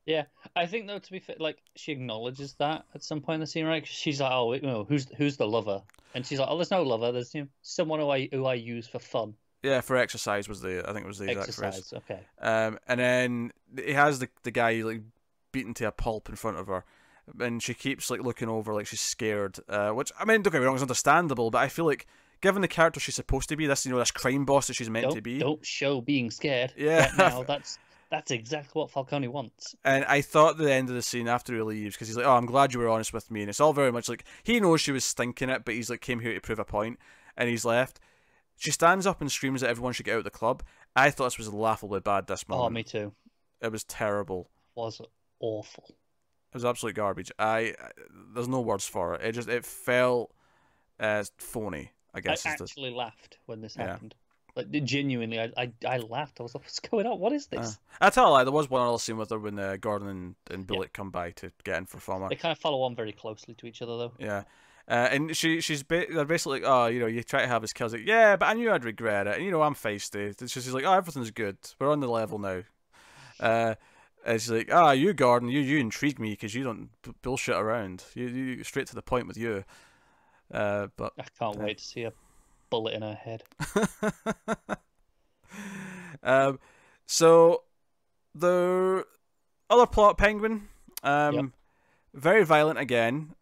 Yeah, I think though, to be fair, like she acknowledges that at some point in the scene, right? 'Cause she's like, "Oh, who's the lover?" And she's like, "Oh, there's no lover. There's someone who I use for fun." Yeah, for exercise was I think it was the exact phrase. Exercise, okay. And then he has the guy like beaten to a pulp in front of her, and she keeps like looking over like she's scared. Which, I mean, don't get me wrong, it's understandable, but I feel like given the character she's supposed to be, this this crime boss that she's meant to be, don't show being scared. Yeah, right now that's exactly what Falcone wants. And I thought the end of the scene after he leaves, because he's like, "Oh, I'm glad you were honest with me," and it's all very much like he knows she was stinking it, but he's like came here to prove a point, and he's left. She stands up and screams that everyone should get out of the club. I thought this was laughably bad. This moment. Oh, me too. It was terrible. It was awful. It was absolute garbage. There's no words for it. It felt phony, I guess. I actually laughed when this happened. Like genuinely, I laughed. I was like, "What's going on? What is this?" I tell a lie. There was one other scene with her when Gordon and Bullock come by to get in for Farmer. They kind of follow on very closely to each other, though. Yeah. And they're basically like, "Oh, you try to have his kills." Like, "Yeah, but I knew I'd regret it. And, I'm feisty." She's like, "Oh, everything's good. We're on the level now." And she's like, "Ah, you, Gordon, you intrigue me because you don't bullshit around. You straight to the point with you." But I can't wait to see a bullet in her head. So the other plot, Penguin, very violent again.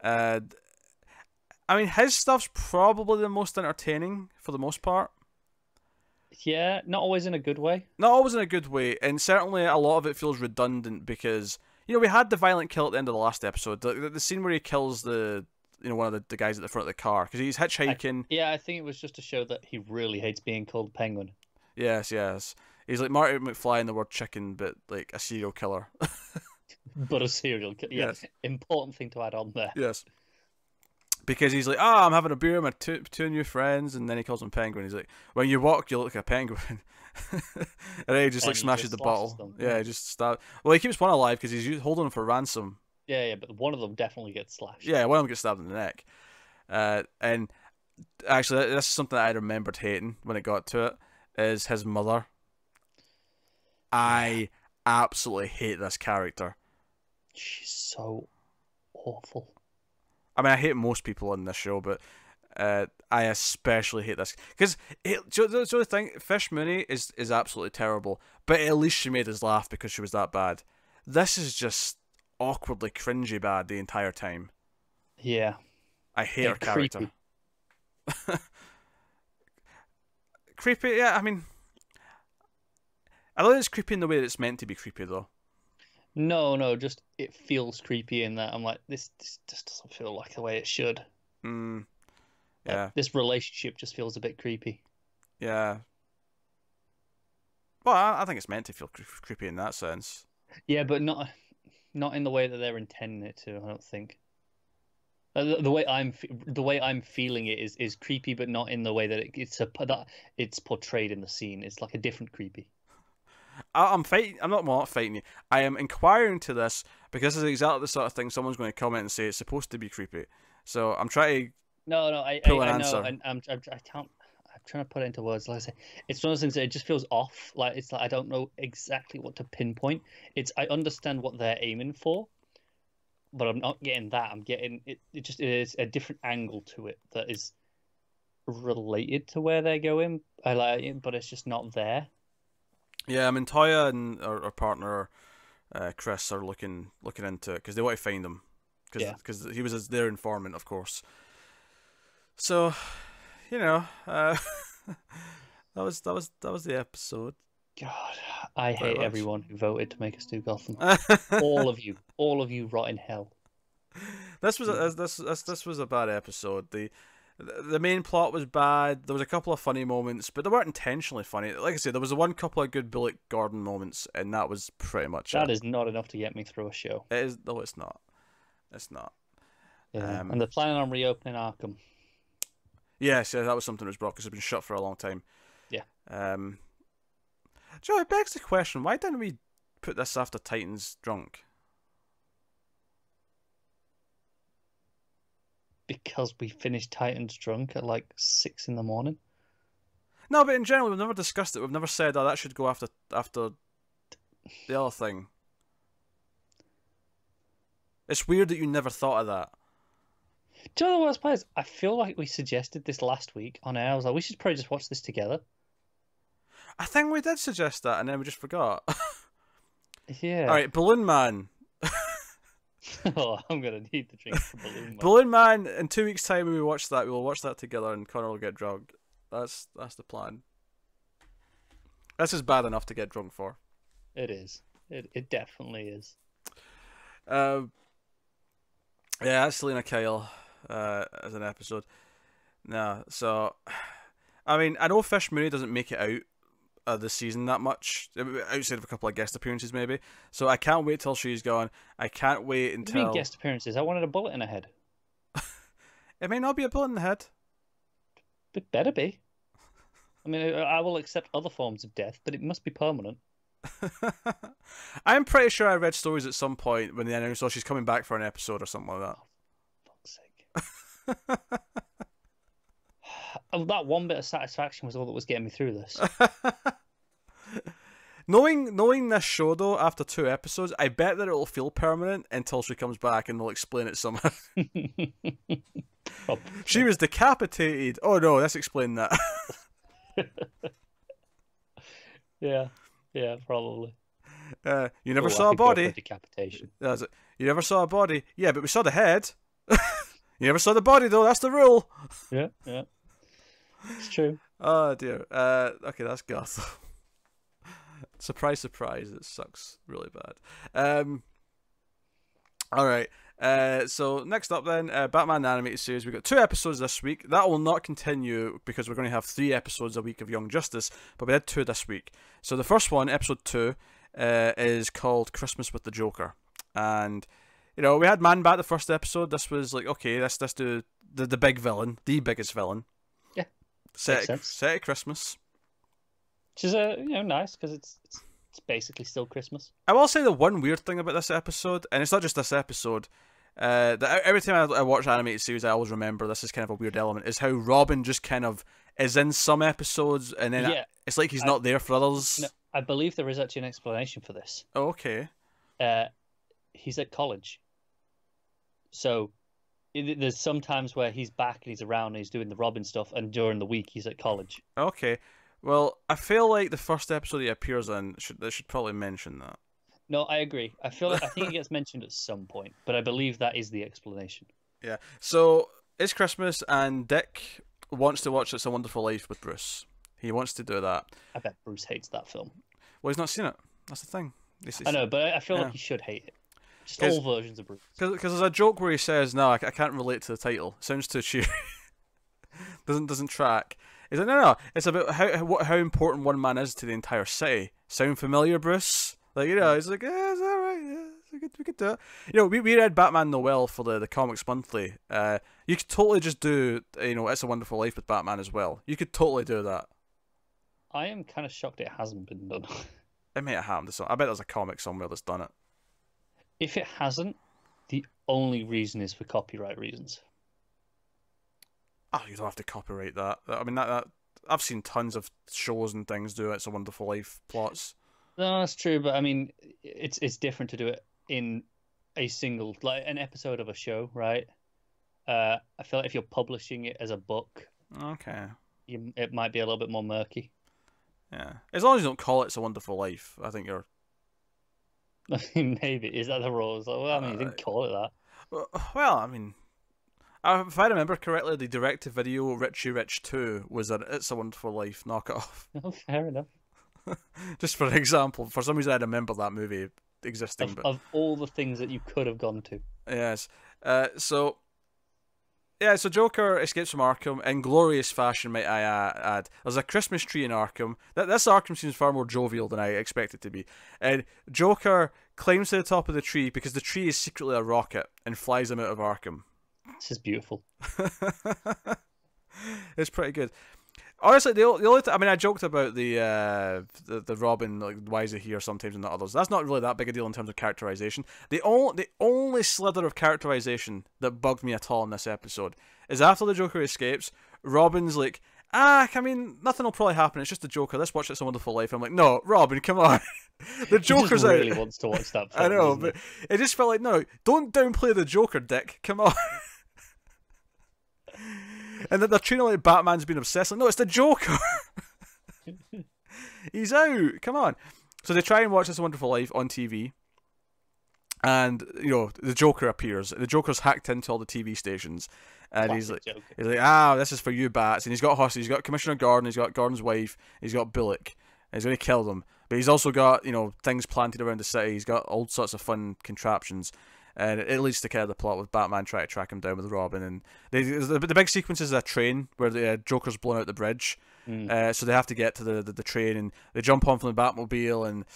I mean, his stuff's probably the most entertaining for the most part. Yeah, not always in a good way. Not always in a good way, and certainly a lot of it feels redundant because we had the violent kill at the end of the last episode, the scene where he kills the one of the guys at the front of the car because he's hitchhiking. I think it was just to show that he really hates being called Penguin. Yes. He's like Marty McFly in the word chicken, but like a serial killer. But a serial killer. Yes. Important thing to add on there. Yes. Because he's like, "I'm having a beer with my two new friends," and then he calls him Penguin. He's like, "When you walk, you look like a penguin." And then he just smashes the bottle. Them. Yeah, he just stab. Well, he keeps one alive because he's holding him for ransom. Yeah, but one of them definitely gets slashed. Yeah, one of them gets stabbed in the neck. And actually, this is something that I remembered hating when it got to it, is his mother. I absolutely hate this character. She's so awful. I mean, I hate most people on this show, but I especially hate this because the thing, Fish Mooney is absolutely terrible, but at least she made us laugh because she was that bad. This is just awkwardly cringy bad the entire time. Yeah, I hate her character. Creepy, yeah. I mean, I love it's creepy in the way that it's meant to be creepy, though. No, just it feels creepy in that I'm like, this just doesn't feel like the way it should. Yeah. Like, this relationship just feels a bit creepy. Yeah. Well, I think it's meant to feel creepy in that sense. Yeah, but not in the way that they're intending it to. I don't think. The way I'm feeling it is creepy, but not in the way that it's portrayed in the scene. It's like a different creepy. I'm fighting. I'm not fighting you. I am inquiring to this because this is exactly the sort of thing someone's going to comment and say it's supposed to be creepy. So I'm trying to I know, and I'm trying to put it into words. Like I say, it's one of those things that it just feels off. Like it's like I don't know exactly what to pinpoint. I understand what they're aiming for, but I'm not getting that. I'm getting it. It just is a different angle to it that is related to where they're going. I like it, but it's just not there. Yeah, I mean, Toya and our partner, Chris, are looking into it because they want to find him. Because he was their informant, of course. So, that was the episode. God, I hate everyone who voted to make us do Gotham. all of you rot in hell. This was a bad episode. The main plot was bad. There was a couple of funny moments, but they weren't intentionally funny. Like I said, there was one couple of good Bullock Gordon moments, and that was pretty much it. That is not enough to get me through a show. It is. No, it's not. It's not. Yeah. And they're planning on reopening Arkham. Yes, yeah, that was something that was brought because it's been shut for a long time. Yeah. Joe, it begs the question: why didn't we put this after Titans drunk? Because we finished Titans drunk at like 6 in the morning. No, but in general, we've never discussed it. We've never said, "Oh, that should go after the other thing." It's weird that you never thought of that. Do you know the worst part is? I feel like we suggested this last week on air. I was like, we should probably just watch this together. I think we did suggest that, and then we just forgot. Yeah. All right, Balloon Man. Oh, I'm gonna need the drink for Balloon Man. Balloon Man. In 2 weeks' time, when we watch that, we will watch that together, and Connor will get drunk. That's the plan. This is bad enough to get drunk for. It is. It definitely is. Yeah, that's Selina Kyle as an episode. No, so I mean, I know Fish Mooney doesn't make it out this season that much, outside of a couple of guest appearances maybe. So I can't wait till she's gone. I can't wait until. What do you mean guest appearances? I wanted a bullet in her head. It may not be a bullet in the head. It better be. I mean, I will accept other forms of death, but it must be permanent. I'm pretty sure I read stories at some point when they announced, "Oh, she's coming back for an episode" or something like that. Oh, fuck's sake. That one bit of satisfaction was all that was getting me through this. Knowing this show though, after 2 episodes, I bet that it'll feel permanent until she comes back and they'll explain it somehow. She was decapitated. Oh no, let's explain that. Yeah, probably. You never saw a body. Decapitation. That's it. You never saw a body. Yeah, but we saw the head. You never saw the body though. That's the rule. Yeah. It's true. Oh dear. Okay, that's Gotham. Surprise, surprise. It sucks really bad. All right. So next up then, Batman the Animated Series. We've got 2 episodes this week. That will not continue because we're going to have 3 episodes a week of Young Justice, but we had 2 this week. So the first one, episode 2, is called Christmas with the Joker. And, you know, we had Man Bat the first episode. This was like, okay, let's do the big villain, the biggest villain. Yeah. Set at Christmas. Which is, nice because it's basically still Christmas. I will say the one weird thing about this episode, and it's not just this episode, that every time I watch animated series, I always remember this is kind of a weird element, is how Robin just kind of is in some episodes, and then it's like he's not there for others. No, I believe there is actually an explanation for this. Oh, okay. He's at college. So there's some times where he's back and he's around and he's doing the Robin stuff, and during the week he's at college. Okay. Well, I feel like the first episode he appears in should probably mention that. No, I agree. I think it gets mentioned at some point, but I believe that is the explanation. Yeah. So it's Christmas, and Dick wants to watch It's a Wonderful Life with Bruce. He wants to do that. I bet Bruce hates that film. Well, he's not seen it. That's the thing. I know, but I feel like he should hate it. Just all versions of Bruce. Because there's a joke where he says, "No, I can't relate to the title. It sounds too cheery. doesn't track." He's like, no. It's about how important one man is to the entire city. Sound familiar, Bruce? Like, you know, he's like, it's all right. Yeah, we could do it. You know, we read Batman Noel for the Comics Monthly. You could totally just do, It's a Wonderful Life with Batman as well. You could totally do that. I am kind of shocked it hasn't been done. It may have happened. I bet there's a comic somewhere that's done it. If it hasn't, the only reason is for copyright reasons. Oh, you don't have to copyright that. I mean, that I've seen tons of shows and things do It's a Wonderful Life plots. No, that's true, but I mean, it's different to do it in a single, like an episode of a show, right? I feel like if you're publishing it as a book, okay, it might be a little bit more murky. Yeah, as long as you don't call it It's a Wonderful Life, I think you're. I mean, maybe is that the rules? Well, I mean, you didn't call it that. Well, I mean. If I remember correctly, the direct-to-video Richie Rich 2 was an It's a Wonderful Life knockoff. Oh, fair enough. Just for an example. For some reason, I remember that movie existing. Of all the things that you could have gone to. Yes. So Joker escapes from Arkham in glorious fashion, might I add. There's a Christmas tree in Arkham. This Arkham seems far more jovial than I expect it to be. And Joker climbs to the top of the tree because the tree is secretly a rocket and flies him out of Arkham. This is beautiful. It's pretty good. Honestly, the only I mean, I joked about the Robin, like, why is he here sometimes and not others. That's not really that big a deal in terms of characterization. The only slither of characterization that bugged me at all in this episode is after the Joker escapes, Robin's like, I mean, nothing will probably happen. It's just the Joker. Let's watch It's a Wonderful Life. I'm like, no, Robin, come on. The Joker's out. He really wants to watch that film, I know, but it just felt like, no, don't downplay the Joker, Dick. Come on. And that they're treating like Batman's been obsessed. Like, no, it's the Joker. He's out. Come on. So they try and watch This Wonderful Life on TV. And, the Joker appears. The Joker's hacked into all the TV stations. And Classic he's like, this is for you, Bats. And he's got hostages. He's got Commissioner Gordon. He's got Gordon's wife. He's got Bullock. And he's going to kill them. But he's also got, things planted around the city. He's got all sorts of fun contraptions. And it leads to kind of the plot with Batman trying to track him down with Robin. And the big sequence is a train where the Joker's blown out the bridge. So they have to get to the train, and they jump on from the Batmobile, and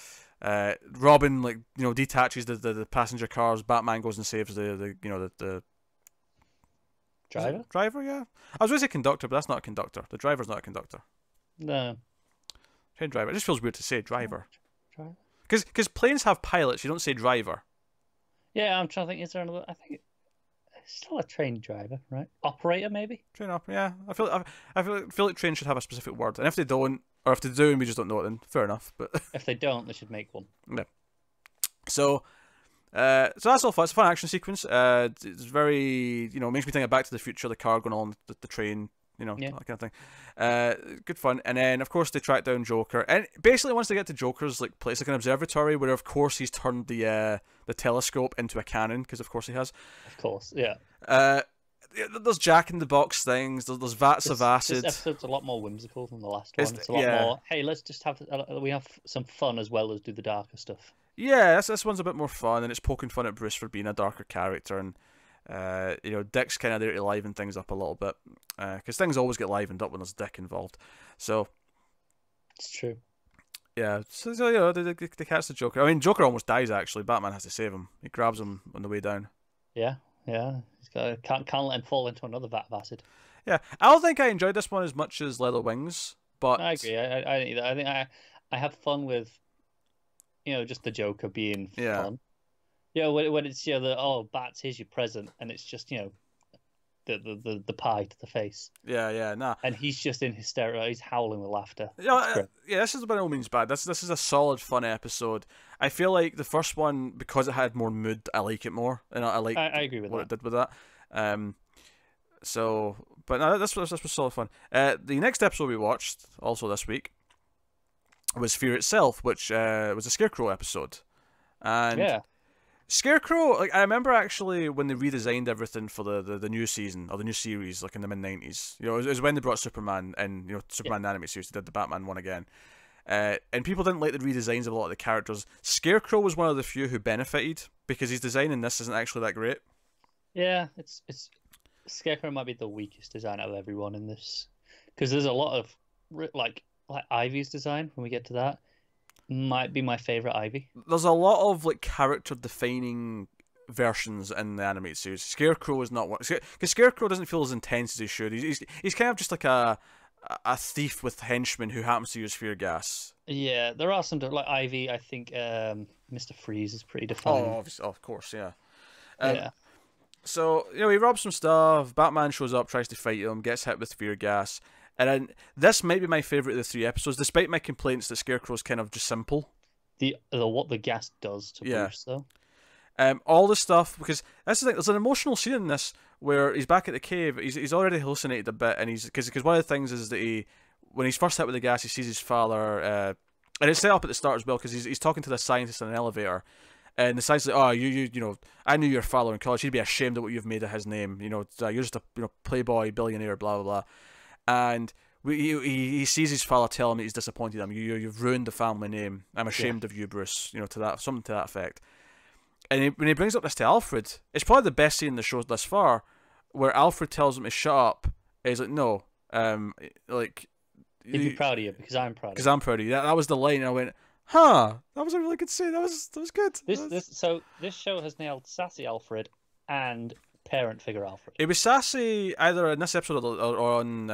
Robin detaches the passenger cars. Batman goes and saves the driver. Driver, yeah. I was going to say conductor, but that's not a conductor. The driver's not a conductor. No. Train driver. It just feels weird to say driver. Driver. Because planes have pilots. You don't say driver. Yeah, I'm trying to think. Is there another? I think it's still a train driver, right? Operator, maybe. Train operator. Yeah, I feel like trains should have a specific word, and if they don't, or if they do and we just don't know it, then fair enough. But if they don't, they should make one. Yeah. So that's all fun. It's a fun action sequence. It's very, makes me think of Back to the Future, the car going on the train. That kind of thing. Good fun. And then, of course, they track down Joker. And basically, once they get to Joker's place, like an observatory, where, of course, he's turned the telescope into a cannon, because, of course, he has. Of course, yeah. There's Jack-in-the-Box things. There's vats of acid. This episode's a lot more whimsical than the last one. It's a lot more, hey, let's just have some fun as well as do the darker stuff. Yeah, this one's a bit more fun, and it's poking fun at Bruce for being a darker character, and Dick's kind of there to liven things up a little bit, because things always get livened up when there's Dick involved. So it's true. Yeah, so they catch the Joker. I mean, Joker almost dies. Actually, Batman has to save him. He grabs him on the way down. Yeah. He's got can't let him fall into another vat of acid. Yeah, I don't think I enjoyed this one as much as Leather Wings, but I agree. I think I have fun with, just the Joker being fun. When it's Bats, here's your present, and it's just the pie to the face. Nah. And he's just in hysterical. He's howling with laughter. This is by no means bad. This is a solid, fun episode. I feel like the first one, because it had more mood, I like it more, and I agree with what it did with that. But no, this was solid fun. The next episode we watched, also this week, was Fear Itself, which was a Scarecrow episode, and yeah. Scarecrow, I remember actually when they redesigned everything for the new season or the new series, like in the mid-90s. It was when they brought Superman and Superman the animated series. They did the Batman one again, and people didn't like the redesigns of a lot of the characters. Scarecrow was one of the few who benefited because his design in this isn't actually that great. Yeah, it's Scarecrow might be the weakest design out of everyone in this, because there's a lot of like Ivy's design. When we get to that, might be my favorite Ivy. There's a lot of character defining versions in the animated series. Scarecrow is not one, because Scarecrow doesn't feel as intense as he should. He's kind of just like a thief with henchmen who happens to use fear gas. Yeah, there are some like Ivy. I think Mr. Freeze is pretty defined. Of course, yeah. Yeah. So he robs some stuff. Batman shows up, tries to fight him, gets hit with fear gas. And then, this might be my favourite of the three episodes, despite my complaints that Scarecrow's kind of just simple. What the gas does to Bruce, though. All the stuff, because that's the thing, there's an emotional scene in this where he's back at the cave, he's already hallucinated a bit, and because one of the things is that when he's first hit with the gas, he sees his father, and it's set up at the start as well, because he's talking to the scientist in an elevator, and the scientist is like, I knew your father in college, he'd be ashamed of what you've made of his name, you're just a playboy, billionaire, blah, blah, blah. And he sees his father tell him that he's disappointed him. You've ruined the family name. I'm ashamed of you, Bruce. Something to that effect. And when he brings up this to Alfred, it's probably the best scene in the show thus far, where Alfred tells him to shut up. And he's like, no, he'd be proud of you because I'm proud. Because I'm proud of you. That was the line. And I went, that was a really good scene. That was good. So this show has nailed sassy Alfred and parent figure Alfred. It was sassy either in this episode or on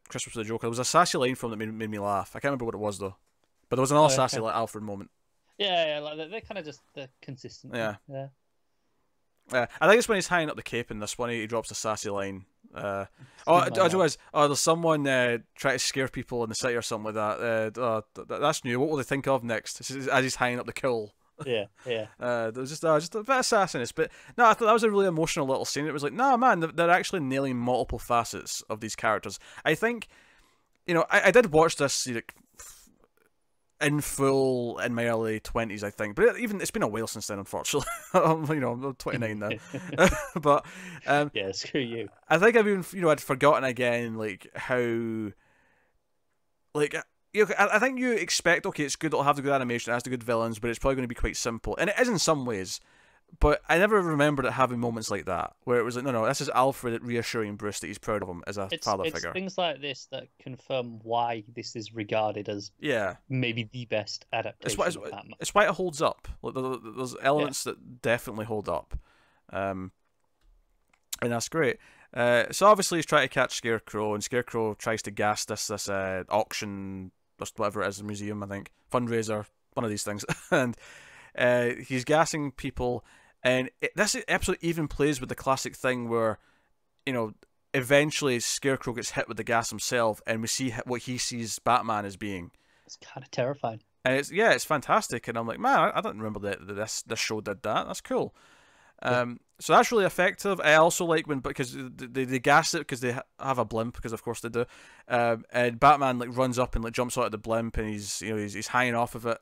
Christmas with the Joker. There was a sassy line from that made me laugh. I can't remember what it was though, but there was another sassy like Alfred moment. Yeah, like they're kind of they're consistent. Yeah. Yeah. I think it's when he's hanging up the cape in this one. He drops a sassy line. There's someone trying to scare people in the city or something like that. That's new. What will they think of next? As he's hanging up the cowl. Yeah. There was just a bit of sassiness, but no, I thought that was a really emotional little scene. It was like, no, man, they're actually nailing multiple facets of these characters. I think, I did watch this in full in my early 20s, I think, but it's been a while since then, unfortunately. I'm 29 now, but yeah, screw you. I think I've even I'd forgotten again how I think you expect, okay, it's good, it'll have the good animation, it has the good villains, but it's probably going to be quite simple, and it is in some ways. But I never remembered it having moments like that, where it was like, no, this is Alfred reassuring Bruce that he's proud of him as a father figure. It's things like this that confirm why this is regarded as maybe the best adaptation of Batman. It's why it holds up. There's elements that definitely hold up. And that's great. So obviously he's trying to catch Scarecrow, and Scarecrow tries to gas this auction, or whatever it is, a museum, I think, fundraiser, one of these things. And he's gassing people. And this episode even plays with the classic thing where, eventually Scarecrow gets hit with the gas himself, and we see what he sees Batman as being. It's kind of terrifying. And it's fantastic. And I'm like, man, I don't remember that this show did that. That's cool. So that's really effective. I also like because they gas it because they have a blimp, because of course they do. And Batman runs up and jumps out of the blimp, and he's hanging off of it.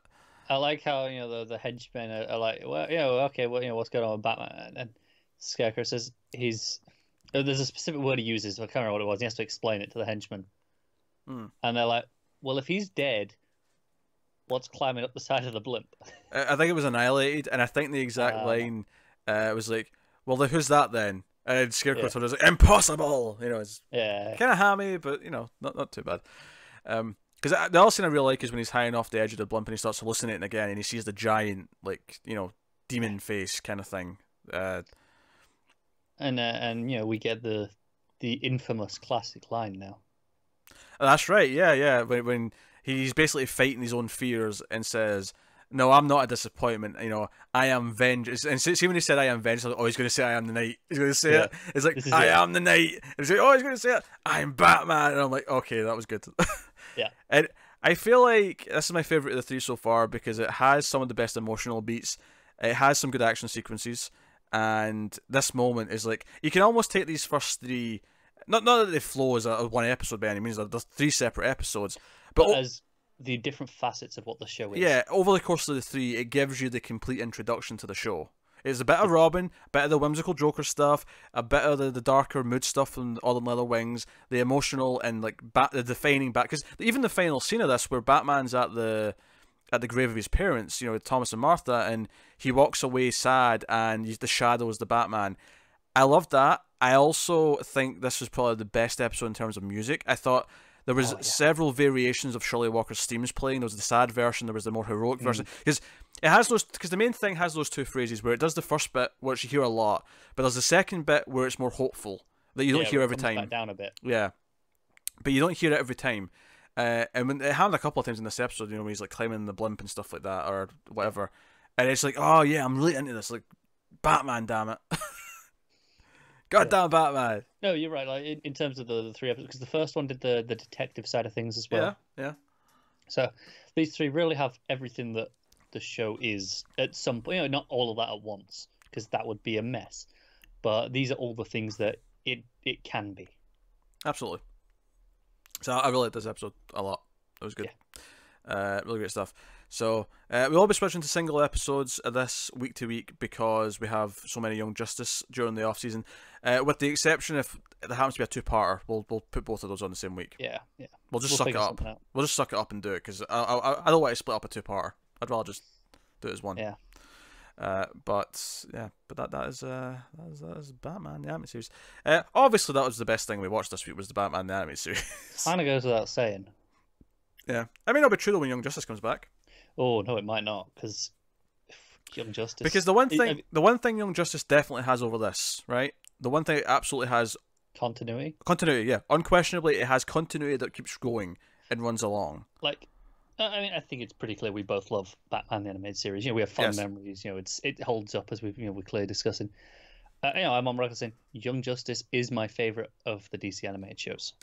I like how the henchmen are like, well, okay, well, what's going on with Batman? And Scarecrow says there's a specific word he uses. I can't remember what it was. He has to explain it to the henchmen, and they're like, well, if he's dead, what's climbing up the side of the blimp? I think it was annihilated, and I think the exact line was like, well, who's that then? And Scarecrow told us, impossible. It's kind of hammy, but not too bad. Because the other scene I really like is when he's hanging off the edge of the blimp and he starts hallucinating again, and he sees the giant, demon face kind of thing. And we get the infamous classic line now. That's right, yeah. When he's basically fighting his own fears and says, no, I'm not a disappointment. I am vengeance. And see when he said I am vengeance, like, he's going to say I am the night. He's going to say it. It's like, I am the night. And he's like, he's going to say it. I'm Batman. And I'm like, okay, that was good. Yeah. And I feel like this is my favourite of the three so far, because it has some of the best emotional beats. It has some good action sequences. And this moment is you can almost take these first three, not that they flow as one episode by any means, there's three separate episodes. But as the different facets of what the show is. Yeah, over the course of the three, it gives you the complete introduction to the show. It's a bit of Robin, a bit of the whimsical Joker stuff, a bit of the darker mood stuff from All Them Leather Wings, the emotional and the defining because even the final scene of this, where Batman's at the grave of his parents, Thomas and Martha, and he walks away sad, and the shadow is the Batman. I love that. I also think this was probably the best episode in terms of music. I thought there was several variations of Shirley Walker's themes playing. There was the sad version, there was the more heroic version. Because it has because the main thing has those two phrases where it does the first bit, which you hear a lot, but there's the second bit where it's more hopeful, that you don't hear every time. Back down a bit. Yeah. But you don't hear it every time. And when it happened a couple of times in this episode, when he's climbing the blimp and stuff like that, or whatever. And it's like, oh yeah, I'm really into this. Batman, damn it. Goddamn Batman. No, you're right. In terms of the three episodes, because the first one did the detective side of things as well. Yeah. So these three really have everything that the show is at some point. Not all of that at once, because that would be a mess. But these are all the things that it can be. Absolutely. So I really liked this episode a lot. It was good. Yeah. Really great stuff. So we'll be switching to single episodes of this week to week, because we have so many Young Justice during the off season. With the exception if there happens to be a two-parter, we'll put both of those on the same week. Yeah. We'll just suck it up. We'll just suck it up and do it, because I don't want to split up a two-parter. I'd rather just do it as one. Yeah. But that is Batman the Animated Series. Obviously, that was the best thing we watched this week, was the Batman the Animated Series. Kind of goes without saying. Yeah, I mean, it'll be true though when Young Justice comes back. Oh no, it might not, because Young Justice. Because the one thing Young Justice definitely has over this, right? The one thing it absolutely has continuity. Continuity, yeah, unquestionably, it has continuity that keeps going and runs along. Like, I mean, I think it's pretty clear we both love Batman the animated series. We have fond memories. It holds up as we're clearly discussing. I'm on record saying Young Justice is my favorite of the DC animated shows,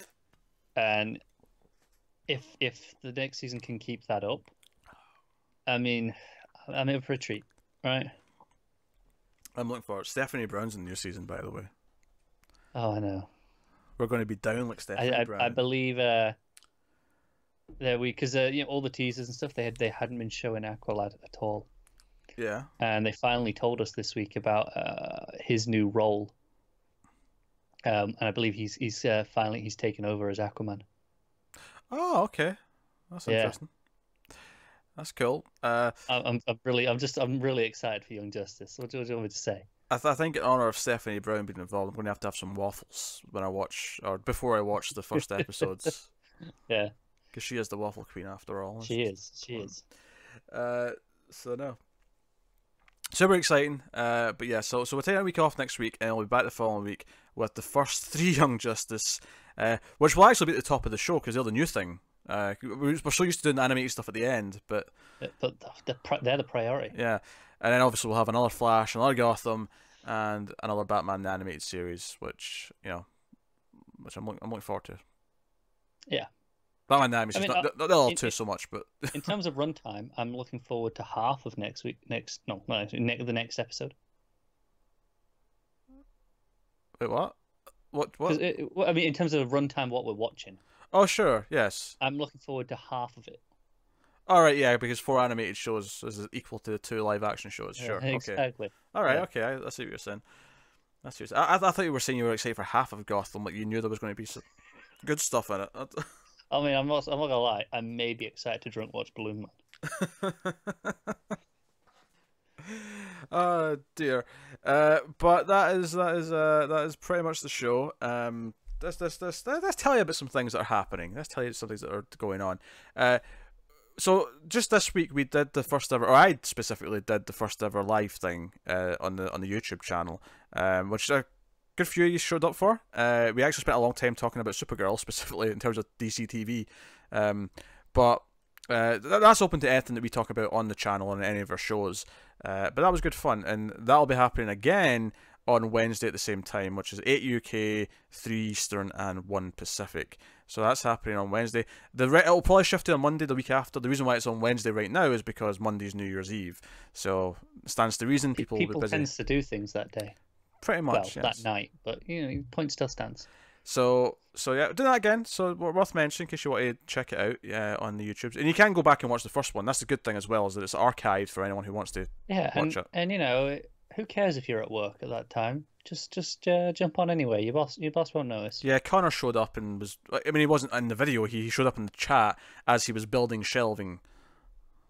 and if the next season can keep that up, I mean, I'm in for a treat, right? I'm looking forward. Stephanie Brown's in the new season, by the way. Oh, I know. We're going to be down like Stephanie Brown. I believe because all the teasers and stuff they hadn't been showing Aqualad at all. Yeah. And they finally told us this week about his new role. And I believe he's finally taken over as Aquaman. Oh, okay. That's interesting. That's cool. I'm really excited for Young Justice. What do you want me to say? I think in honor of Stephanie Brown being involved, I'm going to have some waffles before I watch the first episodes. Yeah. Because she is the waffle queen after all. She is. So no. Super exciting. But yeah, so we're taking a week off next week, and we'll be back the following week with the first 3 Young Justice, which will actually be at the top of the show because they're the new thing. We're so used to doing animated stuff at the end, but they're the priority. Yeah, and then obviously we'll have another Flash, another Gotham, and another Batman the animated series, which I'm looking forward to. Yeah. Batman the animated series, not all too so much, but in terms of runtime, I'm looking forward to half of the next episode. Wait, what? What? I mean, in terms of runtime, what we're watching. Oh, sure, yes. I'm looking forward to half of it. All right, yeah, because 4 animated shows is equal to 2 live action shows. Sure, yeah, exactly. Okay. All right, okay, I see what you're saying. I thought you were saying you were excited for half of Gotham, like you knew there was going to be some good stuff in it. I mean, I'm not gonna lie. I may be excited to drunk watch Balloon Man. Oh dear, but that is pretty much the show. Let's tell you about some things that are happening. Let's tell you some things that are going on. So just this week we did the first ever, or I specifically did the first ever live thing on the YouTube channel, which a good few of you showed up for. We actually spent a long time talking about Supergirl specifically in terms of DC TV, but that's open to anything that we talk about on the channel and any of our shows. But that was good fun, and that'll be happening again on Wednesday at the same time, which is 8 UK, 3 Eastern, and 1 Pacific. So that's happening on Wednesday. It'll probably shift to on Monday the week after. The reason why it's on Wednesday right now is because Monday's New Year's Eve. So stands to reason people will be busy. Tends to do things that day. Pretty much, well, that night, but point still stands. So yeah, do that again. So worth mentioning in case you want to check it out on the YouTube, and you can go back and watch the first one. That's the good thing as well, is that it's archived for anyone who wants to watch it. And who cares if you're at work at that time? Just jump on anyway. Your boss won't notice. Yeah, Connor showed up and was. I mean, he wasn't in the video. He showed up in the chat as he was building shelving.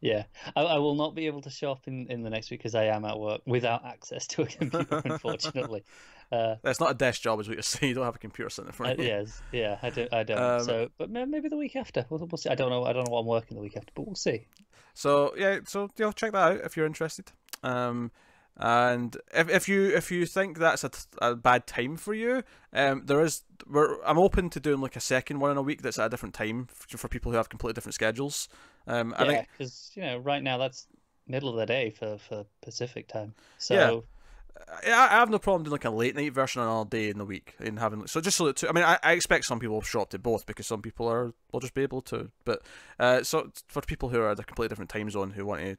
Yeah, I will not be able to show up in the next week because I am at work without access to a computer, unfortunately. That's not a desk job, is what you're saying. You don't have a computer sitting in front of you. Yes, yeah, I don't. So, but maybe the week after. We'll see. I don't know what I'm working the week after, but we'll see. So yeah, check that out if you're interested. And if you think that's a bad time for you, I'm open to doing like a second one in a week that's at a different time for people who have completely different schedules. Yeah, because right now that's middle of the day for Pacific time. So yeah, I have no problem doing like a late night version on all day in the week and having I mean, I expect some people will show up to both because some people will just be able to. But so for people who are at a completely different time zone who want to.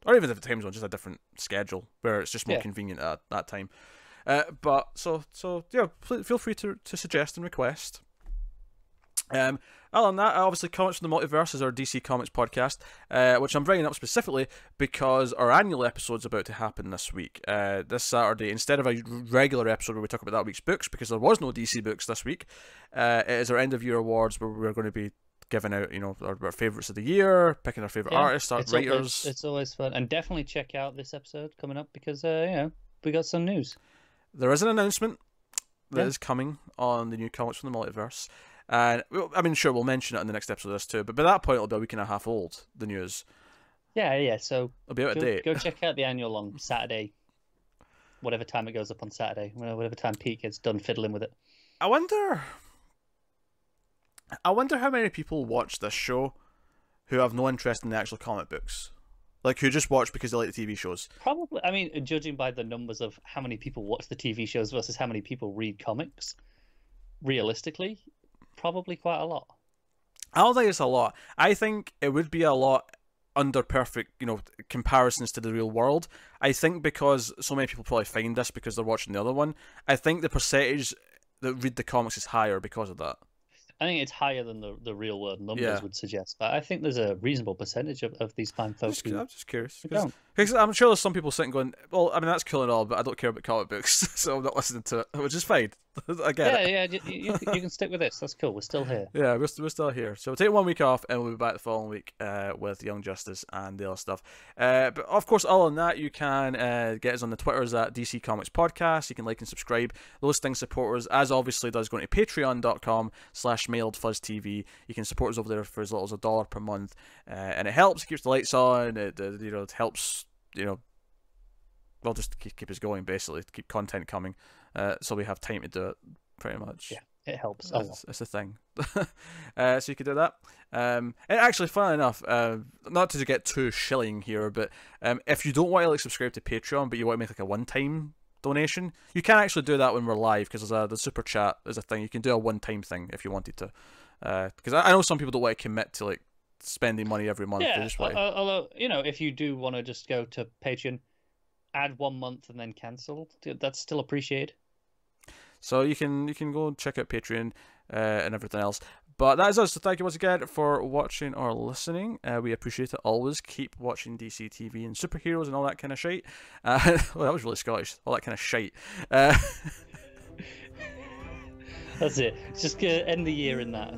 Or even if the time zone, just a different schedule where it's just more convenient at that time. But so yeah, feel free to suggest and request. Other than that, obviously, Comics from the Multiverse is our DC Comics podcast, which I'm bringing up specifically because our annual episode's about to happen this week. This Saturday, instead of a regular episode where we talk about that week's books, because there was no DC books this week, it is our end of year awards where we're going to be giving out, our favourites of the year, picking our favourite artists, writers. It's always fun, and definitely check out this episode coming up because we got some news. There is an announcement that is coming on the new Comics from the Multiverse, and I mean, sure, we'll mention it in the next episode of this too. But by that point, it'll be a week and a half old. The news. Yeah. So It'll be out of date. go check out the annual on Saturday, whatever time it goes up on Saturday, whatever time Pete gets done fiddling with it. I wonder how many people watch this show who have no interest in the actual comic books. Like, who just watch because they like the TV shows. Probably, I mean, judging by the numbers of how many people watch the TV shows versus how many people read comics, realistically, probably quite a lot. I don't think it's a lot. I think it would be a lot under perfect, comparisons to the real world. I think because so many people probably find this because they're watching the other one, I think the percentage that read the comics is higher because of that. I think it's higher than the real world numbers would suggest, but I think there's a reasonable percentage of these fine folks. I'm just curious. Because I'm sure there's some people sitting going, well, I mean, that's cool and all, but I don't care about comic books, so I'm not listening to it, which is fine. I get it. Yeah, you can stick with this. That's cool. We're still here. Yeah, we're still here. So we'll take 1 week off, and we'll be back the following week with Young Justice and the other stuff. But of course, other than that, you can get us on the Twitters at DC Comics Podcast. You can like and subscribe. Those things support us, as obviously does going to patreon.com/MailedFuzzTV. You can support us over there for as little as $1 per month, and it helps. It keeps the lights on. It helps. Well, just keep us going, basically, to keep content coming, so we have time to do it, pretty much. Yeah, it helps. It's a thing. So you could do that. And actually, funnily enough, not to get too shilling here, but if you don't want to subscribe to Patreon, but you want to make a one-time donation, you can actually do that when we're live, because the super chat is a thing. You can do a one-time thing if you wanted to, because I know some people don't want to commit to spending money every month. Yeah, although if you do want to just go to Patreon, add 1 month and then cancel, that's still appreciated. So you can go and check out Patreon and everything else. But that is us. So thank you once again for watching or listening. We appreciate it always. Keep watching DC TV and superheroes and all that kind of shite. Well, that was really Scottish. All that kind of shite. That's it. Just end the year in that.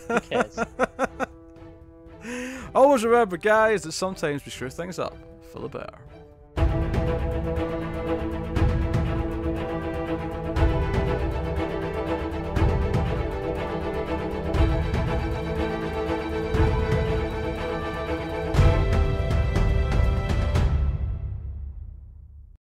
Who cares? Always remember, guys, that sometimes we screw things up for the better.